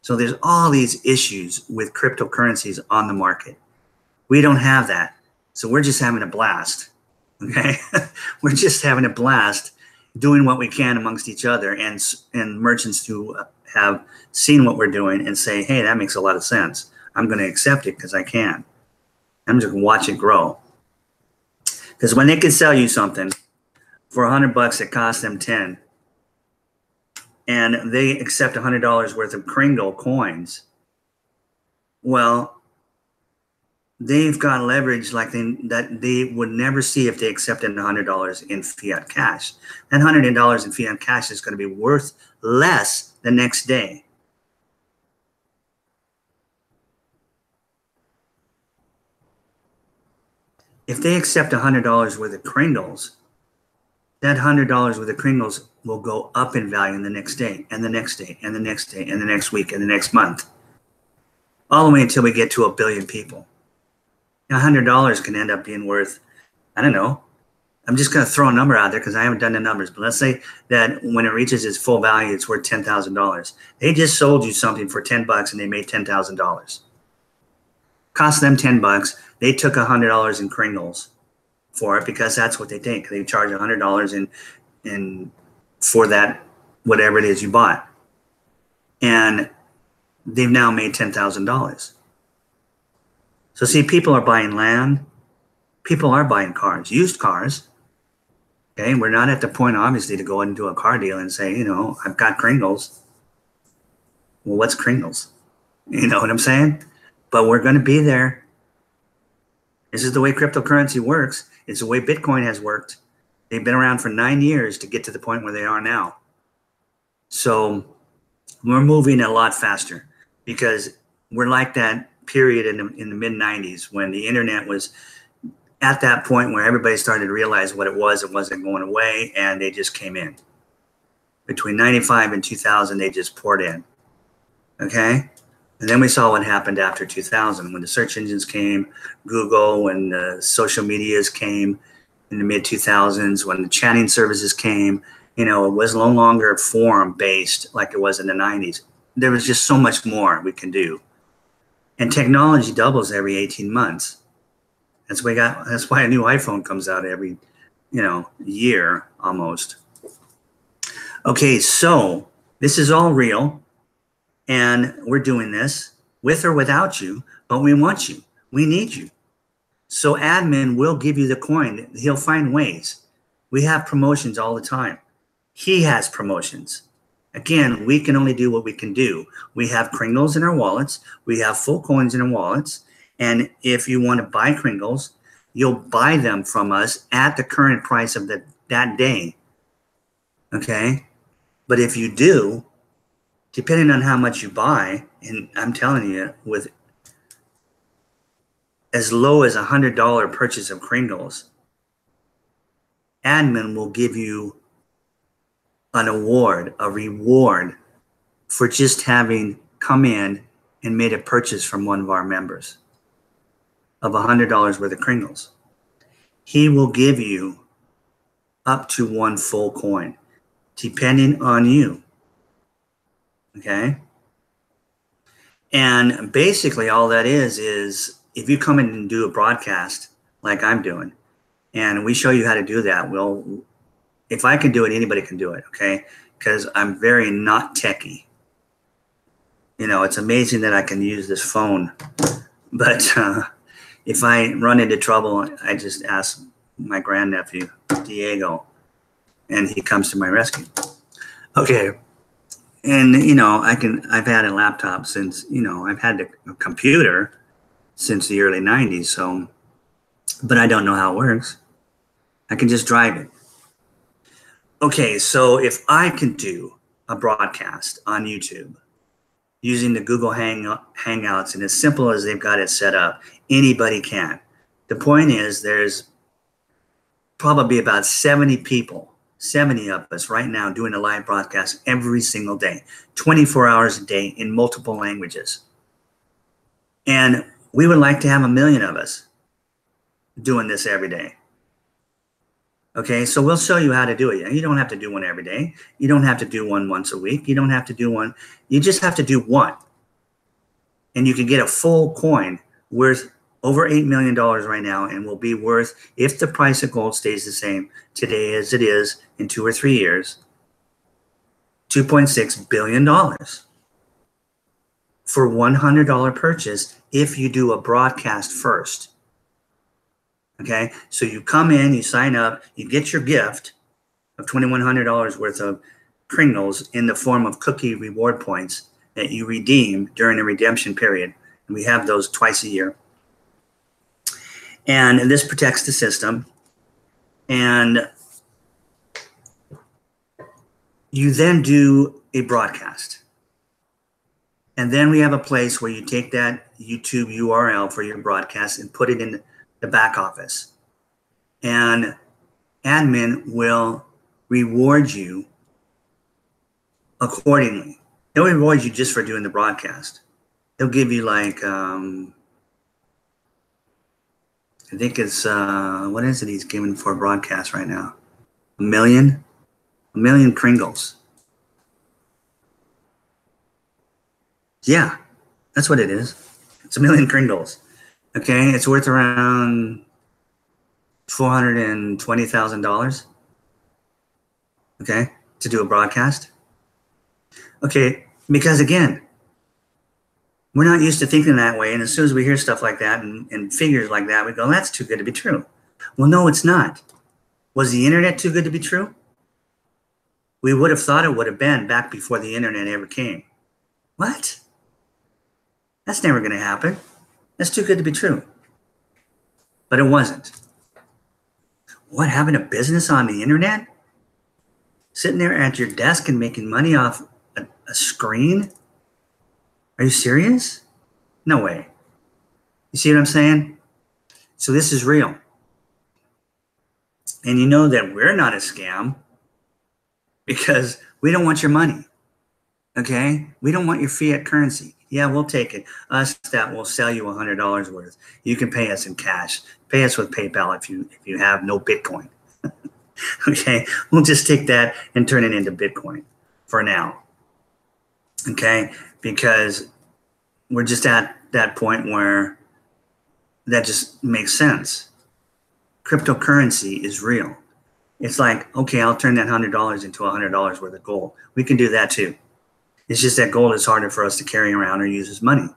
So there's all these issues with cryptocurrencies on the market. We don't have that. So we're just having a blast. Okay. We're just having a blast doing what we can amongst each other, and merchants who have seen what we're doing and say, hey, that makes a lot of sense. I'm going to accept it because I can. I'm just going to watch it grow. Because when they can sell you something for $100, it costs them 10, and they accept $100 worth of Kringle coins. Well, they've got leverage like that they would never see if they accepted $100 in fiat cash. That $100 in fiat cash is going to be worth less the next day. If they accept $100 worth of Kringles, that $100 worth of Kringles will go up in value in the next day, and the next day, and the next day, and the next week, and the next month, all the way until we get to 1 billion people. Now, $100 can end up being worth, I don't know, I'm just going to throw a number out there because I haven't done the numbers, but let's say that when it reaches its full value, it's worth $10,000. They just sold you something for $10 and they made $10,000. Cost them $10. They took $100 in Kringles for it because that's what they take. They charge $100 in for that, whatever it is you bought. And they've now made $10,000. So see, people are buying land. People are buying cars, used cars. Okay, we're not at the point, obviously, to go into a car deal and say, you know, I've got Kringles. Well, what's Kringles? You know what I'm saying? But we're going to be there. This is the way cryptocurrency works. It's the way Bitcoin has worked. They've been around for 9 years to get to the point where they are now. So we're moving a lot faster because we're like that period in the mid-90s when the internet was at that point where everybody started to realize what it was. It wasn't going away, and they just came in. Between 95 and 2000, they just poured in. Okay? And then we saw what happened after 2000 when the search engines came, Google, when the social medias came in the mid-2000s, when the chatting services came. You know, it was no longer forum-based like it was in the 90s. There was just so much more we can do. And technology doubles every 18 months. That's why a new iPhone comes out every, year almost. Okay, so this is all real, and we're doing this with or without you, but we want you. We need you. So admin will give you the coin. He'll find ways. We have promotions all the time. He has promotions. Again, we can only do what we can do. We have Kringles in our wallets. We have full coins in our wallets. And if you want to buy Kringles, you'll buy them from us at the current price of that day. Okay? But if you do, depending on how much you buy, and I'm telling you, with as low as $100 purchase of Kringles, admin will give you an award, a reward for just having come in and made a purchase from one of our members of $100 worth of Kringles. He will give you up to 1 full coin, depending on you. Okay? And basically all that is if you come in and do a broadcast like I'm doing, and we show you how to do that, if I can do it, anybody can do it, okay? Because I'm very not techie. It's amazing that I can use this phone, but if I run into trouble, I just ask my grandnephew, Diego, and he comes to my rescue. Okay. And, I've had a laptop since, I've had a computer since the early 90s. So, but I don't know how it works. I can just drive it. Okay. So if I can do a broadcast on YouTube using the Google Hangouts, and as simple as they've got it set up, anybody can. The point is there's probably about 70 people, 70 of us right now doing a live broadcast every single day, 24 hours a day in multiple languages. And we would like to have 1 million of us doing this every day. Okay, so we'll show you how to do it. You don't have to do one every day. You don't have to do one once a week. You don't have to do one. You just have to do one. And you can get a full coin worth over $8 million right now, and will be worth, if the price of gold stays the same today as it is in 2 or 3 years, $2.6 billion for $100 purchase if you do a broadcast first. Okay, so you come in, you sign up, you get your gift of $2,100 worth of Kringles in the form of cookie reward points that you redeem during the redemption period. And we have those twice a year. And this protects the system. And you then do a broadcast. And then we have a place where you take that YouTube URL for your broadcast and put it in the back office. And admin will reward you accordingly. They'll reward you just for doing the broadcast. They'll give you like, I think it's, what is it he's giving for a broadcast right now? A million Kringles. Yeah, that's what it is. It's 1 million Kringles. Okay, it's worth around $420,000. Okay, to do a broadcast. Okay, because again, we're not used to thinking that way. And as soon as we hear stuff like that and figures like that, we go, that's too good to be true. Well, no, it's not. Was the internet too good to be true? We would have thought it would have been back before the internet ever came. What? That's never going to happen. That's too good to be true. But it wasn't. What, having a business on the internet? Sitting there at your desk and making money off a screen? Are you serious? No way. You see what I'm saying? So this is real. And you know that we're not a scam because we don't want your money. Okay? We don't want your fiat currency. Yeah, we'll take it. Us that will sell you $100 worth. You can pay us in cash. Pay us with PayPal if you have no Bitcoin. Okay? We'll just take that and turn it into Bitcoin for now. Okay? Because we're just at that point where that just makes sense. Cryptocurrency is real. It's like, okay, I'll turn that $100 into $100 worth of gold. We can do that too. It's just that gold is harder for us to carry around or use as money.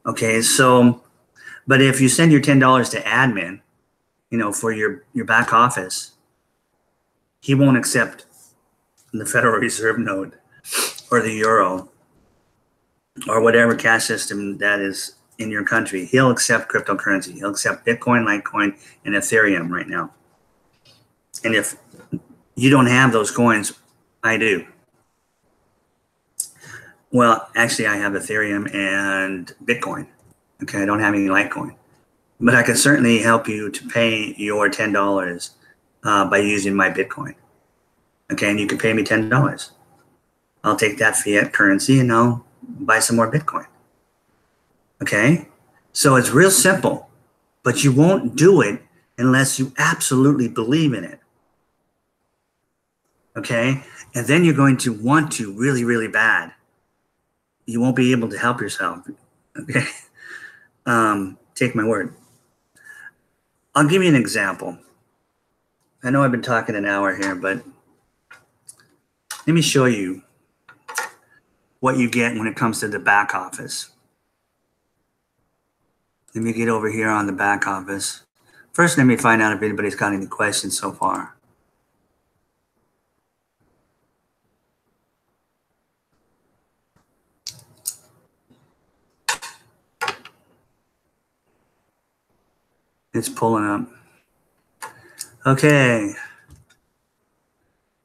Okay, so, but if you send your $10 to admin, you know, for your back office, he won't accept the Federal Reserve note or the euro or whatever cash system that is in your country. He'll accept cryptocurrency. He'll accept Bitcoin, Litecoin, and Ethereum right now. And if you don't have those coins, I do. Well, actually, I have Ethereum and Bitcoin. Okay, I don't have any Litecoin. But I can certainly help you to pay your $10 by using my Bitcoin. Okay, and you can pay me $10. I'll take that fiat currency and I'll buy some more Bitcoin. Okay, so it's real simple, but you won't do it unless you absolutely believe in it. Okay, and then you're going to want to really, really bad. You won't be able to help yourself. Okay, take my word. I'll give you an example. I know I've been talking an hour here, but let me show you what you get when it comes to the back office. Let me get over here on the back office. First, let me find out if anybody's got any questions so far. It's pulling up. Okay.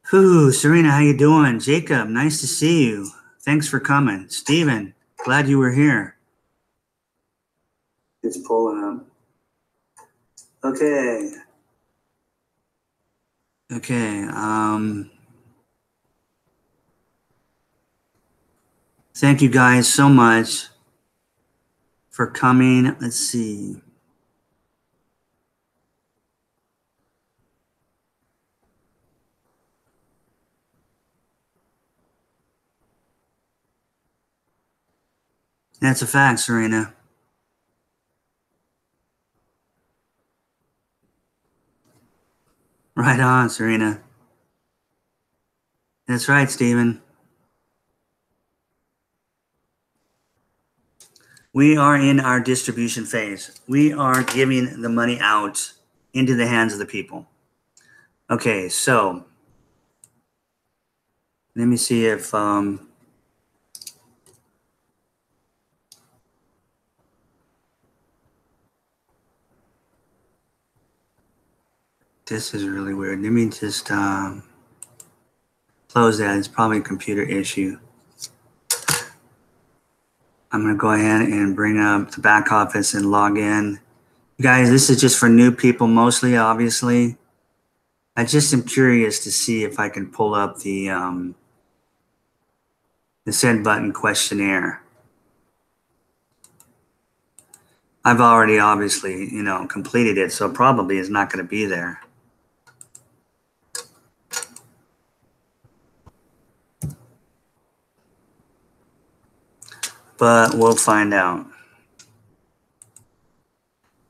Whew, Serena, how you doing? Jacob, nice to see you. Thanks for coming. Steven, glad you were here. It's pulling up. Okay. Okay. Thank you guys so much for coming. Let's see. That's a fact, Serena. Right on, Serena. That's right, Stephen. We are in our distribution phase. We are giving the money out into the hands of the people. Okay, so let me see if this is really weird. Let me just close that. It's probably a computer issue. I'm going to go ahead and bring up the back office and log in. You guys, this is just for new people mostly, obviously. I just am curious to see if I can pull up the send button questionnaire. I've already obviously, completed it, so it probably is not going to be there. But we'll find out.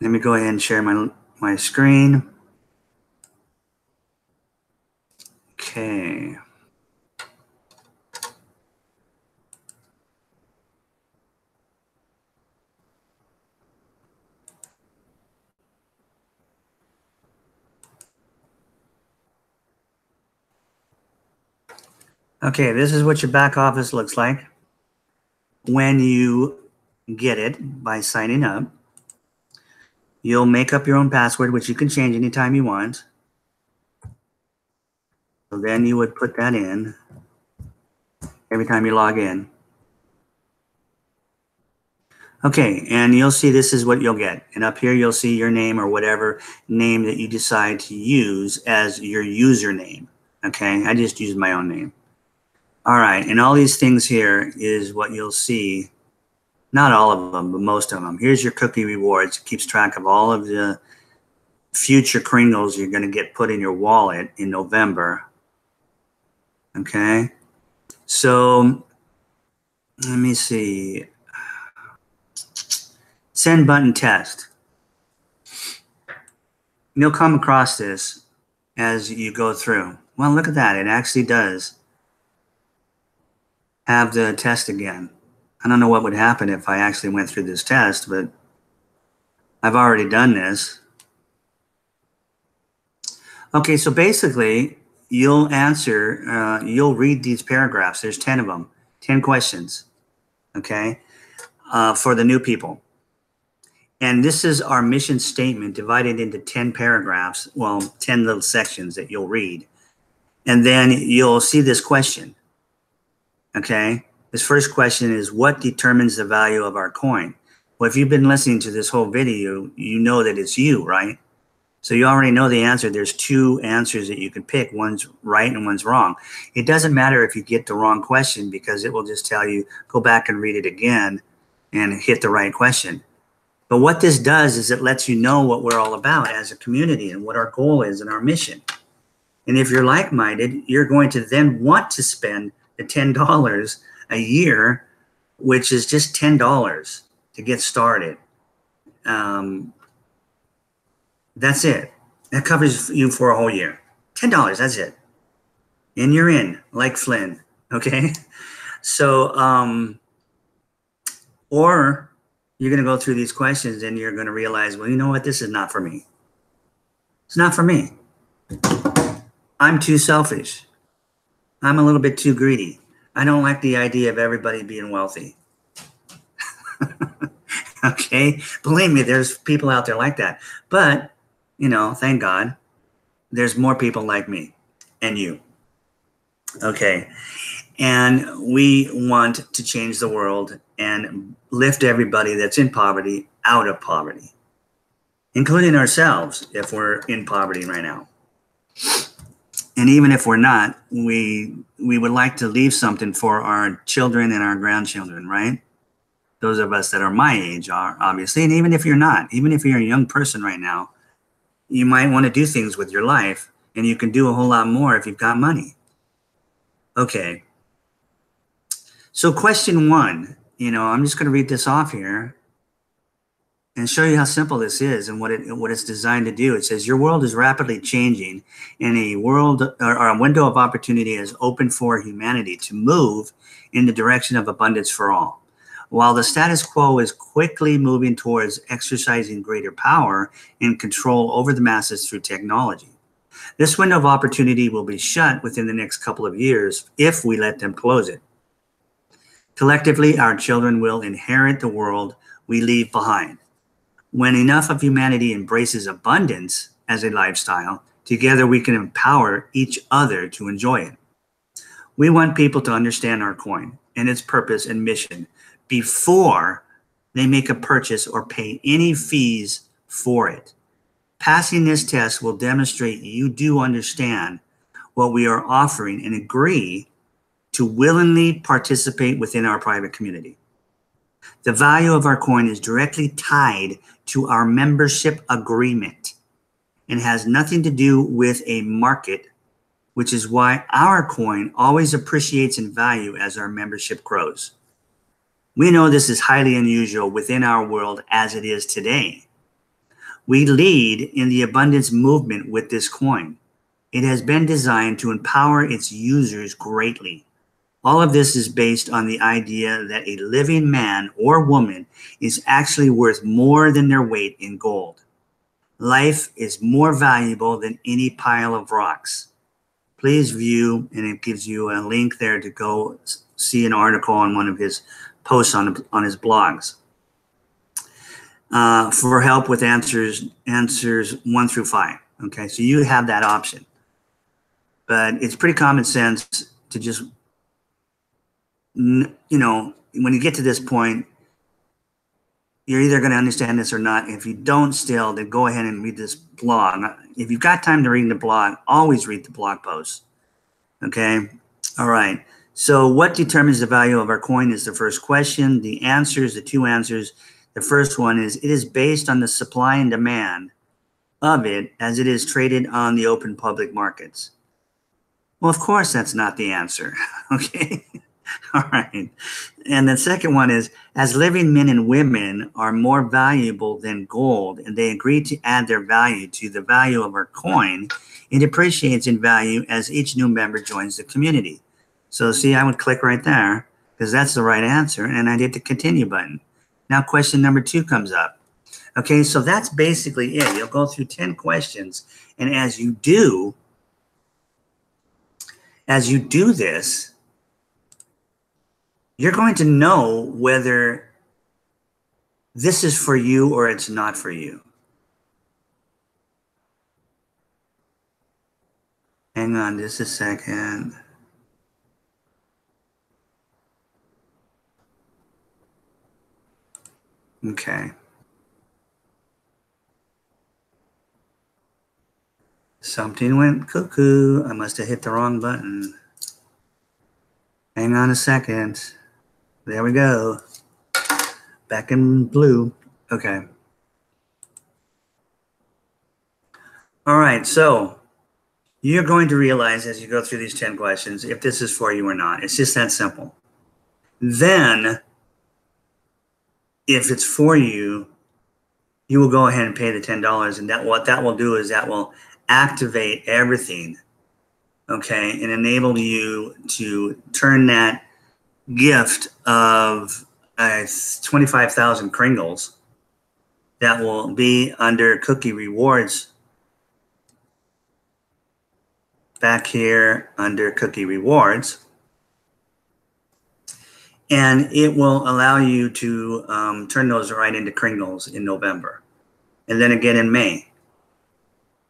Let me go ahead and share my screen. Okay. Okay, this is what your back office looks like when you get it by signing up. You'll make up your own password, which you can change anytime you want. So then you would put that in every time you log in. Okay, and you'll see this is what you'll get. And up here, you'll see your name or whatever name that you decide to use as your username. Okay, I just used my own name. All right, and all these things here is what you'll see. Not all of them, but most of them. Here's your cookie rewards. It keeps track of all of the future Kringles you're going to get put in your wallet in November. Okay, so let me see. Send button test. You'll come across this as you go through. Well, look at that. It actually does have the test again. I don't know what would happen if I actually went through this test, but I've already done this. Okay, so basically, you'll read these paragraphs. There's 10 of them, 10 questions, okay, for the new people. And this is our mission statement divided into 10 paragraphs, well, 10 little sections that you'll read. And then you'll see this question, okay? This first question is, what determines the value of our coin? Well, if you've been listening to this whole video, you know that it's you, right? So you already know the answer. There's two answers that you can pick. One's right and one's wrong. It doesn't matter if you get the wrong question because it will just tell you, go back and read it again and hit the right question. But what this does is it lets you know what we're all about as a community and what our goal is and our mission. And if you're like-minded, you're going to then want to spend the $10 a year, which is just $10 to get started. That's it. That covers you for a whole year. $10, that's it. And you're in, like Flynn, okay? So, or you're going to go through these questions and you're going to realize, well, you know what? This is not for me. It's not for me. I'm too selfish. I'm a little bit too greedy. I don't like the idea of everybody being wealthy. Okay? Believe me, there's people out there like that. But, thank God, there's more people like me and you. Okay? And we want to change the world and lift everybody that's in poverty out of poverty, including ourselves if we're in poverty right now. And even if we're not, we would like to leave something for our children and our grandchildren, right? Those of us that are my age are, obviously. And even if you're not, even if you're a young person right now, you might want to do things with your life, and you can do a whole lot more if you've got money. Okay. So question one, I'm just going to read this off here. and show you how simple this is and what it's designed to do. It says your world is rapidly changing, and a world or a window of opportunity is open for humanity to move in the direction of abundance for all. While the status quo is quickly moving towards exercising greater power and control over the masses through technology, this window of opportunity will be shut within the next couple of years if we let them close it. Collectively, our children will inherit the world we leave behind. When enough of humanity embraces abundance as a lifestyle, together we can empower each other to enjoy it. We want people to understand our coin and its purpose and mission before they make a purchase or pay any fees for it. Passing this test will demonstrate you do understand what we are offering and agree to willingly participate within our private community. The value of our coin is directly tied to our membership agreement and has nothing to do with a market, which is why our coin always appreciates in value as our membership grows. We know this is highly unusual within our world as it is today. We lead in the abundance movement with this coin. It has been designed to empower its users greatly. All of this is based on the idea that a living man or woman is actually worth more than their weight in gold. Life is more valuable than any pile of rocks. Please view, and it gives you a link there to go see an article on one of his posts on his blogs. For help with answers 1 through 5. Okay, so you have that option. But it's pretty common sense to just, when you get to this point, you're either going to understand this or not. If you don't still, then go ahead and read this blog. If you've got time to read the blog, always read the blog post. Okay, all right. So what determines the value of our coin is the first question. The answers, the two answers. The first one is, it is based on the supply and demand of it as it is traded on the open public markets. Well, of course, that's not the answer. Okay. All right. And the second one is, as living men and women are more valuable than gold, and they agree to add their value to the value of our coin, it appreciates in value as each new member joins the community. So see, I would click right there because that's the right answer. And I hit the continue button. Now question number 2 comes up. Okay, so that's basically it. You'll go through 10 questions. And as you do this, you're going to know whether this is for you or it's not for you. Hang on just a second. Okay. Something went cuckoo. I must have hit the wrong button. Hang on a second. There we go. Back in blue. Okay. All right. So you're going to realize as you go through these 10 questions if this is for you or not. It's just that simple. Then, if it's for you, you will go ahead and pay the $10. And what that will do is that will activate everything, okay, and enable you to turn that gift of 25,000 Kringles that will be under cookie rewards back here under cookie rewards. And it will allow you to turn those right into Kringles in November and then again in May.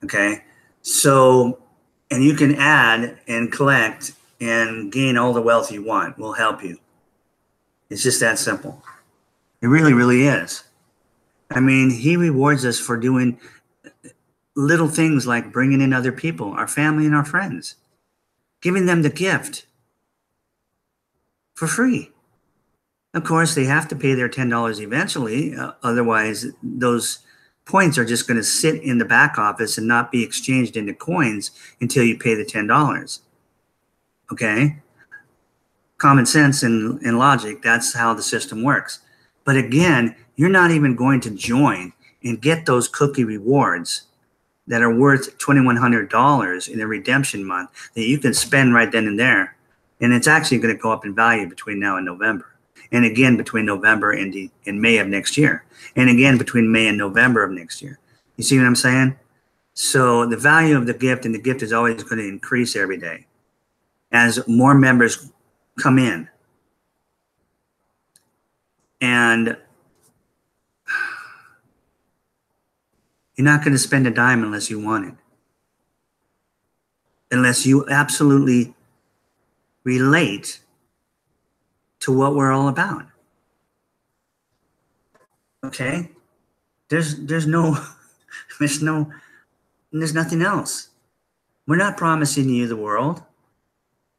Okay. So, and you can add and collect and gain all the wealth you want. We'll help you. It's just that simple. It really, really is. I mean, he rewards us for doing little things like bringing in other people, our family and our friends, giving them the gift for free. Of course, they have to pay their $10 eventually. Otherwise, those points are just going to sit in the back office and not be exchanged into coins until you pay the $10. Okay? Common sense and logic, that's how the system works. But again, you're not even going to join and get those cookie rewards that are worth $2,100 in a redemption month that you can spend right then and there. And it's actually going to go up in value between now and November. And again, between November and May of next year. And again, between May and November of next year. You see what I'm saying? So the value of the gift, and the gift is always going to increase every day as more members come in. And you're not going to spend a dime unless you want it. Unless you absolutely relate to what we're all about. Okay? There's nothing else. We're not promising you the world.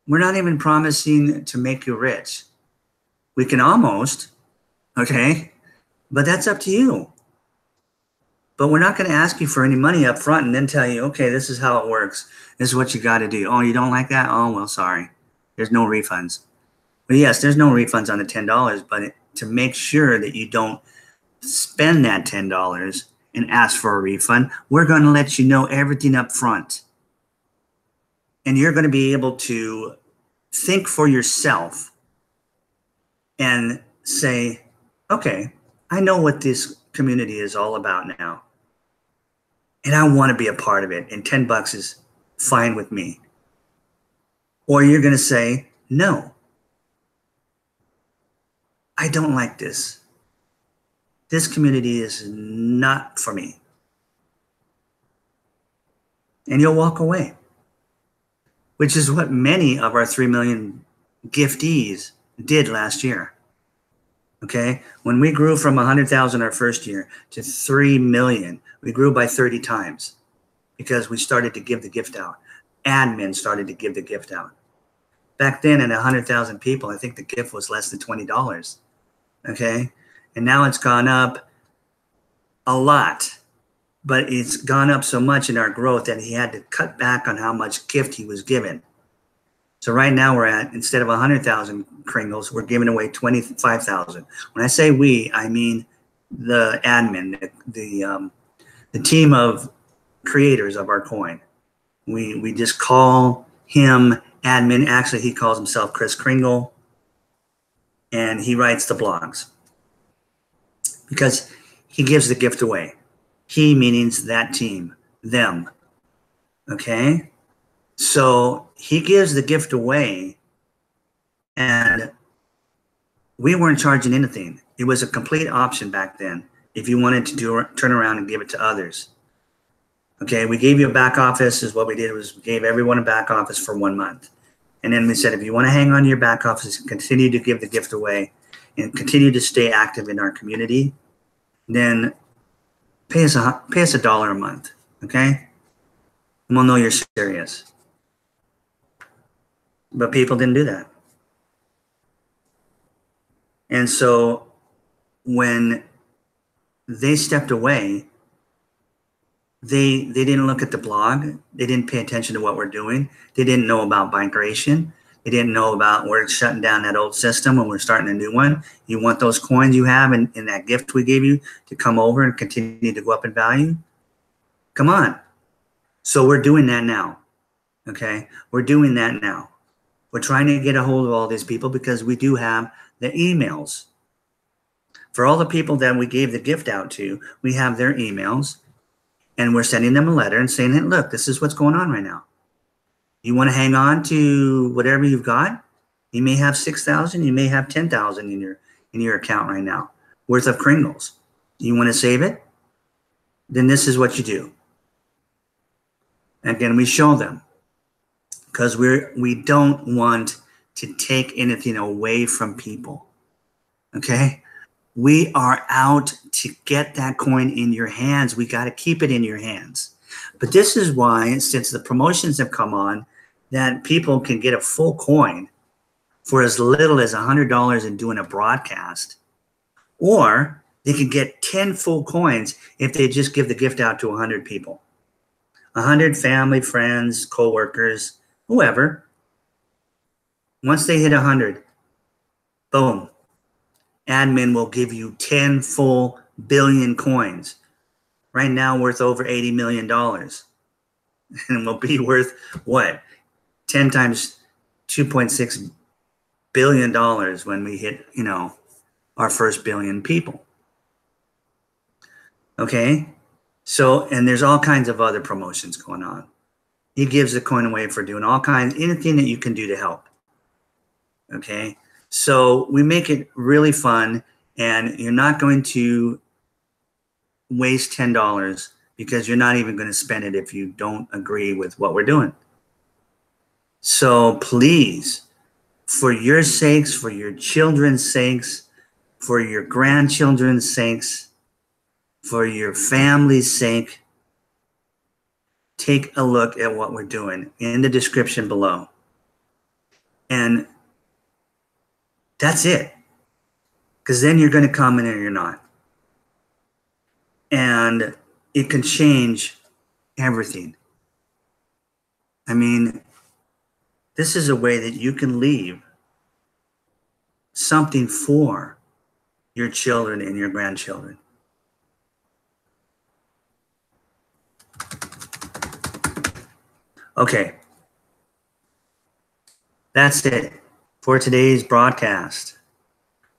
We're not even promising to make you rich. We can almost, okay? But that's up to you. But we're not going to ask you for any money up front and then tell you, okay, this is how it works. This is what you got to do. Oh, you don't like that? Oh, well, sorry. There's no refunds. But yes, there's no refunds on the $10, but to make sure that you don't spend that $10 and ask for a refund, we're going to let you know everything up front. And you're going to be able to think for yourself and say, okay, I know what this community is all about now. And I want to be a part of it. And $10 is fine with me. Or you're going to say, no, I don't like this. This community is not for me. And you'll walk away, which is what many of our 3 million giftees did last year. Okay, when we grew from 100,000 our first year to 3 million, we grew by 30 times because we started to give the gift out. Admin started to give the gift out. Back then at 100,000 people, I think the gift was less than $20. Okay, and now it's gone up a lot, but it's gone up so much in our growth that he had to cut back on how much gift he was given. So right now we're at, instead of 100,000 Kringles, we're giving away 25,000. When I say we, I mean the admin, the team of creators of our coin. We just call him admin. Actually, he calls himself Chris Kringle, and he writes the blogs because he gives the gift away. He means that team, them. Okay? So he gives the gift away, and we weren't charging anything. It was a complete option back then if you wanted to turn around and give it to others. Okay, we gave you a back office. Is what we did was we gave everyone a back office for 1 month. And then we said, if you want to hang on to your back office and continue to give the gift away and continue to stay active in our community, then pay us $1 a month, okay? And we'll know you're serious. But people didn't do that. And so when they stepped away, they didn't look at the blog. They didn't pay attention to what we're doing. They didn't know about migration. They didn't know about we're shutting down that old system and we're starting a new one. You want those coins you have in that gift we gave you to come over and continue to go up in value? Come on. So we're doing that now. Okay? We're doing that now. We're trying to get a hold of all these people because we do have the emails. For all the people that we gave the gift out to, we have their emails, and we're sending them a letter and saying, hey, look, this is what's going on right now. You want to hang on to whatever you've got? You may have 6,000, you may have 10,000 in your account right now worth of Kringles. You want to save it? Then this is what you do. Again, we show them. Because we don't want to take anything away from people, okay? We are out to get that coin in your hands. We got to keep it in your hands. But this is why, since the promotions have come on, that people can get a full coin for as little as $100 in doing a broadcast, or they can get 10 full coins if they just give the gift out to 100 people, 100 family, friends, co-workers, whoever. Once they hit 100, boom, admin will give you 10 full billion coins. Right now, worth over $80 million. And will be worth what? 10 times $2.6 billion when we hit, our first billion people. Okay? So, and there's all kinds of other promotions going on. He gives the coin away for doing all kinds, anything that you can do to help. Okay? So we make it really fun, and you're not going to waste $10 because you're not even going to spend it if you don't agree with what we're doing. So please, for your sakes, for your children's sakes, for your grandchildren's sakes, for your family's sake, take a look at what we're doing in the description below. And that's it. Because then you're going to come in or you're not. And it can change everything. I mean, this is a way that you can leave something for your children and your grandchildren. Okay. That's it for today's broadcast.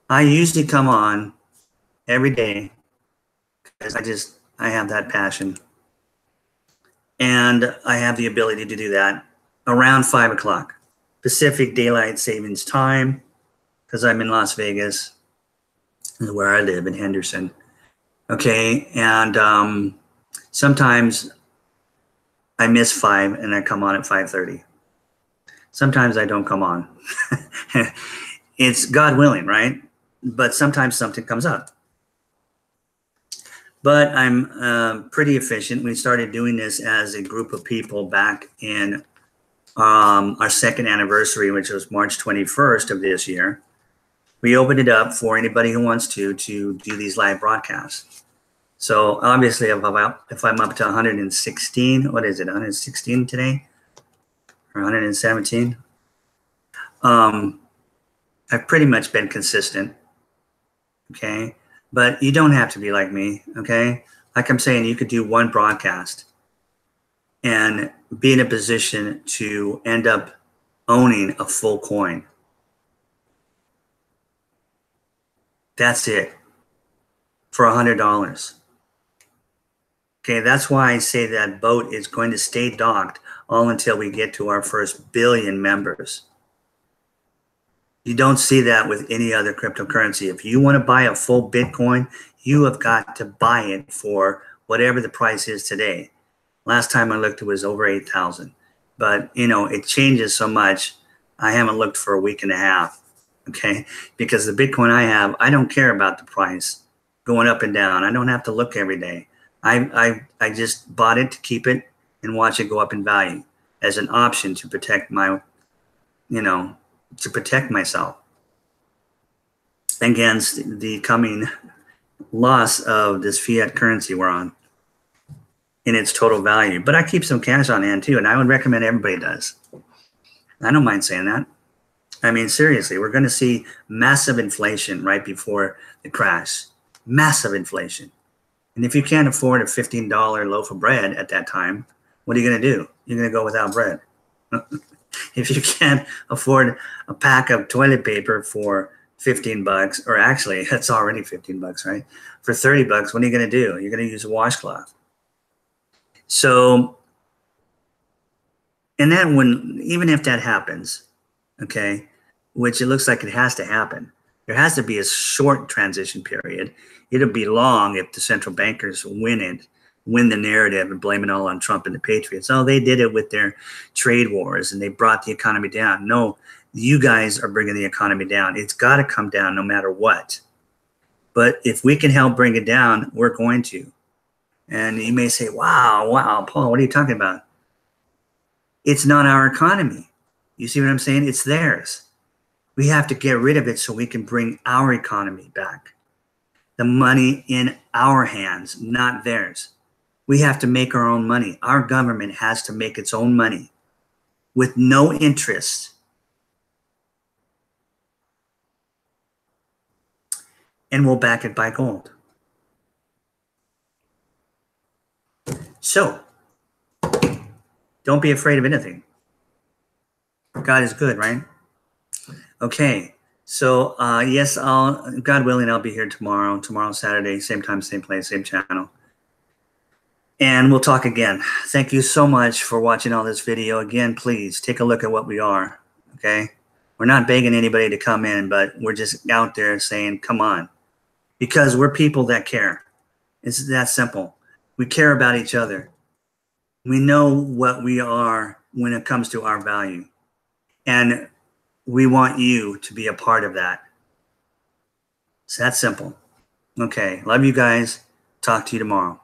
I usually come on every day because I have that passion. And I have the ability to do that around 5 o'clock Pacific Daylight Savings Time, because I'm in Las Vegas, is where I live, in Henderson. Okay, and sometimes I miss 5 and I come on at 5:30. Sometimes I don't come on. It's God willing, right? But sometimes something comes up. But I'm pretty efficient. We started doing this as a group of people back in our second anniversary, which was March 21st of this year. We opened it up for anybody who wants to do these live broadcasts. So obviously, if I'm up to 116, what is it, 116 today? Or 117? I've pretty much been consistent, okay? But you don't have to be like me, okay? Like I'm saying, you could do one broadcast and be in a position to end up owning a full coin. That's it, for $100. Okay, that's why I say that boat is going to stay docked all until we get to our first billion members. You don't see that with any other cryptocurrency. If you want to buy a full Bitcoin, you have got to buy it for whatever the price is today. Last time I looked, it was over 8,000. But, it changes so much. I haven't looked for a week and a half, okay? Because the Bitcoin I have, I don't care about the price going up and down. I don't have to look every day. I just bought it to keep it and watch it go up in value as an option to protect my, to protect myself against the coming loss of this fiat currency we're on in its total value. But I keep some cash on hand too, and I would recommend everybody does. I don't mind saying that. I mean, seriously, we're going to see massive inflation right before the crash. Massive inflation. And if you can't afford a $15 loaf of bread at that time, what are you going to do? You're going to go without bread. If you can't afford a pack of toilet paper for $15, or actually, it's already $15, right? For $30, what are you going to do? You're going to use a washcloth. So, and then even if that happens, okay, which it looks like it has to happen, there has to be a short transition period. It'll be long if the central bankers win the narrative and blame it all on Trump and the Patriots. Oh, they did it with their trade wars and they brought the economy down. No, you guys are bringing the economy down. It's got to come down no matter what. But if we can help bring it down, we're going to. And you may say, wow, Paul, what are you talking about? It's not our economy. You see what I'm saying? It's theirs. We have to get rid of it so we can bring our economy back. The money in our hands, not theirs. We have to make our own money. Our government has to make its own money with no interest. and we'll back it by gold. So don't be afraid of anything. God is good, right? Okay. So yes, God willing, I'll be here tomorrow. Tomorrow, Saturday, same time, same place, same channel. And we'll talk again. Thank you so much for watching all this video. Again, please take a look at what we are. Okay. We're not begging anybody to come in, but we're just out there saying, come on, because we're people that care. It's that simple. We care about each other. We know what we are when it comes to our value. And we want you to be a part of that. It's that simple. Okay. Love you guys. Talk to you tomorrow.